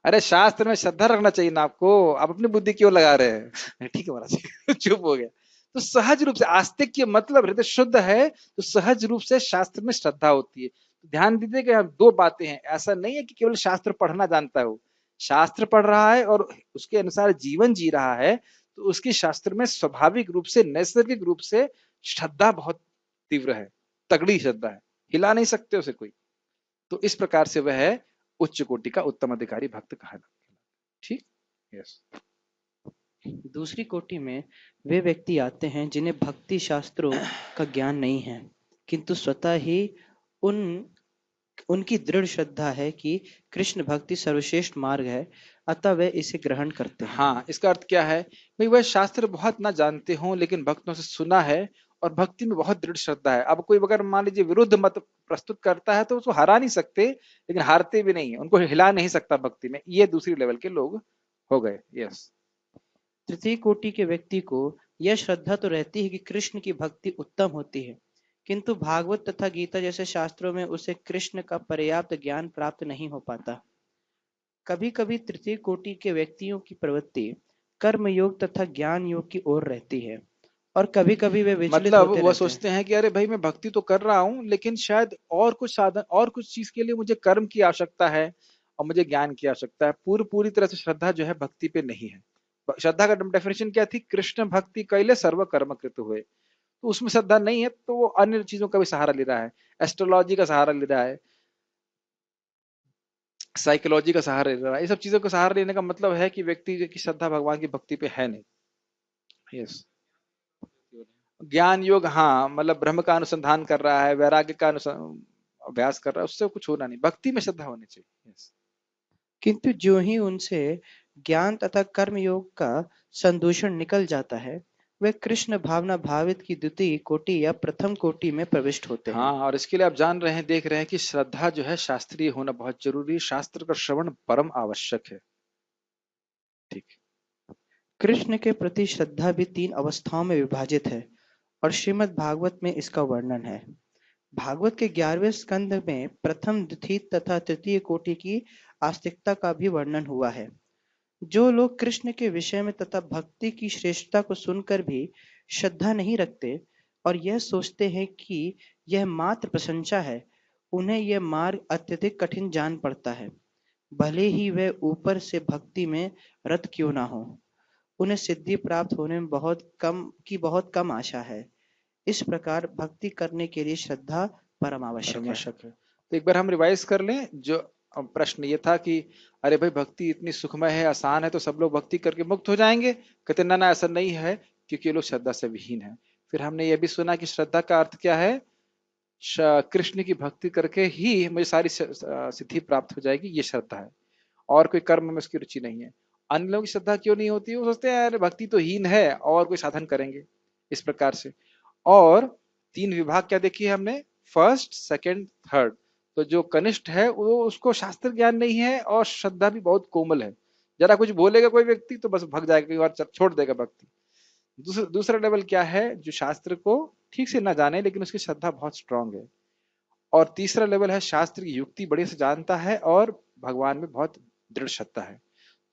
अरे शास्त्र में श्रद्धा रखना चाहिए ना आपको, आप अपनी बुद्धि क्यों लगा रहे हैं? ठीक है महाराज चुप हो गया। तो सहज रूप से आस्तिक के मतलब हृदय शुद्ध है तो सहज रूप से शास्त्र में श्रद्धा होती है। तो ध्यान दीजिए कि दो बातें हैं, ऐसा नहीं है कि केवल शास्त्र पढ़ना जानता हो, शास्त्र पढ़ रहा है और उसके अनुसार जीवन जी रहा है तो उसकी शास्त्र में स्वाभाविक रूप से, नैसर्गिक रूप से श्रद्धा बहुत तीव्र है, तगड़ी श्रद्धा है, हिला नहीं सकते उसे कोई। तो इस प्रकार से वह उच्च कोटि का उत्तम अधिकारी भक्त कहा। ठीक, यस। दूसरी कोटि में वे व्यक्ति आते हैं जिन्हें भक्ति शास्त्रों का ज्ञान नहीं है, किंतु स्वतः ही उनकी दृढ़ श्रद्धा है कि कृष्ण भक्ति सर्वश्रेष्ठ मार्ग है, अतः वे इसे ग्रहण करते हैं। हाँ, इसका अर्थ क्या है? भाई वह शास्त्र बहुत ना जानते हों लेकिन भक्तों से सुना है और भक्ति में बहुत दृढ़ श्रद्धा है। अब कोई अगर मान लीजिए विरुद्ध मत प्रस्तुत करता है तो उसको हरा नहीं सकते, लेकिन हारते भी नहीं है, उनको हिला नहीं सकता भक्ति में। ये दूसरी लेवल के लोग हो गए। यस, तृतीय कोटि के व्यक्ति को यह श्रद्धा तो रहती है कि कृष्ण की भक्ति उत्तम होती है, किंतु भागवत तथा गीता जैसे शास्त्रों में उसे कृष्ण का पर्याप्त ज्ञान प्राप्त नहीं हो पाता। कभी कभी तृतीय कोटि के व्यक्तियों की प्रवृत्ति कर्म योग तथा ज्ञान योग की ओर रहती है और कभी कभी वे विचलित मतलब होते वह रहते सोचते हैं कि अरे भाई मैं भक्ति तो कर रहा हूँ लेकिन शायद और कुछ साधन, और कुछ चीज के लिए मुझे कर्म की आवश्यकता है और मुझे ज्ञान की आवश्यकता है। पूरी तरह से श्रद्धा जो है भक्ति पे नहीं है। श्रद्धा का डेफिनेशन क्या थी? कृष्ण भक्ति कैले सर्व कर्म कृत हुए। तो उसमें श्रद्धा नहीं है तो वो अन्य चीजों का भी सहारा ले रहा है, एस्ट्रोलॉजी का सहारा ले रहा है, साइकोलॉजी का सहारा ले रहा है। ये सब चीजों का सहारा लेने का मतलब है कि व्यक्ति की श्रद्धा भगवान की भक्ति पे है नहीं। यस, ज्ञान योग, हाँ मतलब ब्रह्म का अनुसंधान कर रहा है, वैराग्य का अभ्यास कर रहा है, उससे कुछ होना नहीं, भक्ति में श्रद्धा होनी चाहिए। यस, किंतु जो ही उनसे ज्ञान तथा कर्म योग का संदूषण निकल जाता है, वे कृष्ण भावना भावित की द्वितीय कोटि या प्रथम कोटि में प्रविष्ट होते हैं। हाँ, और इसके लिए आप जान रहे हैं, देख रहे हैं कि श्रद्धा जो है शास्त्रीय होना बहुत जरूरी है, शास्त्र का श्रवण परम आवश्यक है। ठीक, कृष्ण के प्रति श्रद्धा भी 3 अवस्थाओं में विभाजित है और श्रीमद् भागवत में इसका वर्णन है। भागवत के 11वें स्कंद में प्रथम, द्वितीय तथा तृतीय कोटि की आस्तिकता का भी वर्णन हुआ है। जो लोग कृष्ण के विषय में तथा भक्ति की श्रेष्ठता को सुनकर भी श्रद्धा नहीं रखते और यह सोचते हैं कि यह मात्र प्रशंसा है, उन्हें यह मार्ग अत्यधिक कठिन जान पड़ता है। भले ही वे ऊपर से भक्ति में रत क्यों ना हो, उन्हें सिद्धि प्राप्त होने में बहुत कम आशा है। इस प्रकार भक्ति करने के लिए श्रद्धा परम आवश्यक है। तो एक बार हम रिवाइज कर लें। जो प्रश्न ये था कि अरे भाई भक्ति इतनी सुखमय है, आसान है, तो सब लोग भक्ति करके मुक्त हो जाएंगे? कहते ना ऐसा नहीं है, क्योंकि ये लोग श्रद्धा से विहीन है। फिर हमने ये भी सुना कि श्रद्धा का अर्थ क्या है? कृष्ण की भक्ति करके ही मुझे सारी सिद्धि प्राप्त हो जाएगी, ये श्रद्धा है, और कोई कर्म में उसकी रुचि नहीं है। अन्य लोगों की श्रद्धा क्यों नहीं होती? वो सोचते हैं अरे भक्ति तो हीन है और कोई साधन करेंगे, इस प्रकार से। और 3 विभाग क्या देखी है हमने? First second third. तो जो कनिष्ठ है वो उसको शास्त्र ज्ञान नहीं है और श्रद्धा भी बहुत कोमल है। जरा कुछ बोलेगा कोई व्यक्ति तो बस भग जाएगा, कई बार छोड़ देगा भक्ति। दूसरा लेवल क्या है, जो शास्त्र को ठीक से ना जाने लेकिन उसकी श्रद्धा बहुत स्ट्रांग है। और तीसरा लेवल है शास्त्र की युक्ति बढ़िया से जानता है और भगवान में बहुत दृढ़ श्रद्धा है।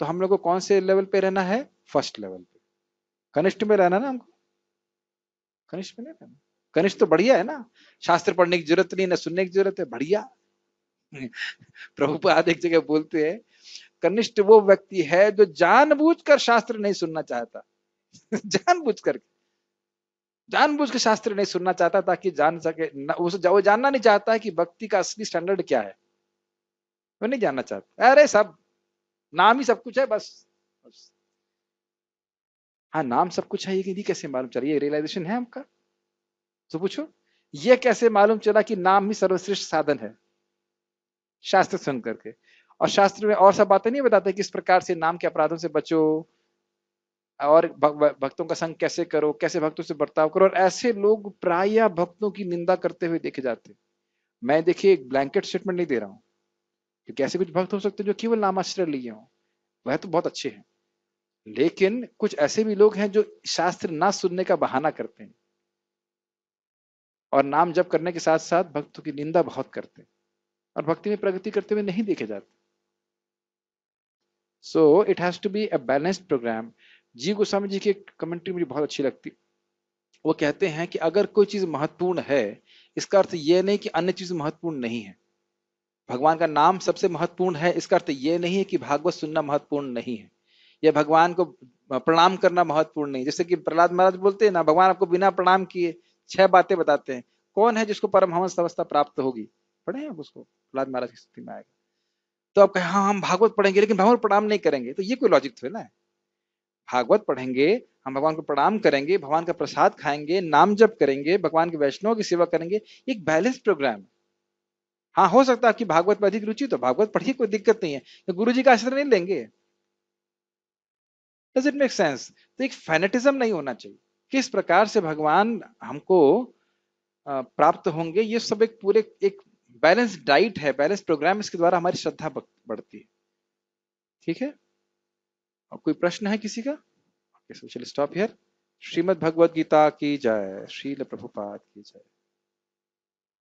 तो हम लोग को कौन से लेवल पे रहना है, फर्स्ट लेवल पे, कनिष्ठ में रहना ना हमको, कनिष्ठ में नहीं रहना। कनिष्ठ तो बढ़िया है ना, शास्त्र पढ़ने की जरूरत नहीं, ना सुनने की जरूरत है, बढ़िया। प्रभुपाद एक जगह बोलते हैं, कनिष्ठ वो व्यक्ति है जो जानबूझकर शास्त्र नहीं सुनना चाहता। जानबूझ के शास्त्र नहीं सुनना चाहता ताकि जान सके, वो जानना नहीं चाहता है कि भक्ति का असली स्टैंडर्ड क्या है, वो नहीं जानना चाहता। अरे सब नाम ही सब कुछ है बस। हाँ नाम सब कुछ है, ये कैसे मालूम चला, ये रियलाइजेशन है आपका? तो पूछो ये कैसे मालूम चला कि नाम ही सर्वश्रेष्ठ साधन है, शास्त्र सुन करके। और शास्त्र में और सब बातें नहीं बताते किस प्रकार से नाम के अपराधों से बचो और भक्तों का संग कैसे करो, कैसे भक्तों से बर्ताव करो। और ऐसे लोग प्राय भक्तों की निंदा करते हुए देखे जाते। मैं देखिए एक ब्लैंकेट स्टेटमेंट नहीं दे रहा हूँ, क्योंकि ऐसे कुछ भक्त हो सकते हैं जो केवल नामाश्रय लिए हों, वह तो बहुत अच्छे हैं। लेकिन कुछ ऐसे भी लोग हैं जो शास्त्र ना सुनने का बहाना करते हैं और नाम जप करने के साथ साथ भक्तों की निंदा बहुत करते हैं और भक्ति में प्रगति करते हुए नहीं देखे जाते। So it has to be a balanced programme. जी गोस्वामी जी की कमेंट्री मुझे बहुत अच्छी लगती। वो कहते हैं कि अगर कोई चीज महत्वपूर्ण है, इसका अर्थ ये नहीं कि अन्य चीज महत्वपूर्ण नहीं है। भगवान का नाम सबसे महत्वपूर्ण है, इसका अर्थ ये नहीं है कि भागवत सुनना महत्वपूर्ण नहीं है, या भगवान को प्रणाम करना महत्वपूर्ण नहीं। जैसे कि प्रहलाद महाराज बोलते हैं ना, भगवान आपको बिना प्रणाम किए 6 बातें बताते हैं। कौन है जिसको परमहंस अवस्था प्राप्त होगी? पढ़े आप उसको, प्रहलाद महाराज की स्थिति में आएगा। तो आप कहें हाँ हम भागवत पढ़ेंगे लेकिन भगवान को प्रणाम नहीं करेंगे, तो ये कोई लॉजिक थोड़ी ना है। भागवत पढ़ेंगे, हम भगवान को प्रणाम करेंगे, भगवान का प्रसाद खाएंगे, नाम जप करेंगे, भगवान के वैष्णव की सेवा करेंगे, एक बैलेंस प्रोग्राम। हाँ हो सकता है आपकी भागवत में अधिक रुचि, तो भागवत पढ़िए, कोई दिक्कत नहीं है, तो गुरु जी का आश्रय नहीं लेंगे। Does it make sense? तो एक फैनेटिज्म नहीं होना चाहिए। किस प्रकार से भगवान हमको प्राप्त होंगे, ये सब एक पूरे एक बैलेंस डाइट है, बैलेंस प्रोग्राम, इसके द्वारा हमारी श्रद्धा बढ़ती है। ठीक है, और कोई प्रश्न है किसी का? Okay, so we shall stop here. Shrimad Bhagavad Gita की जय, श्रील प्रभुपाद की जय।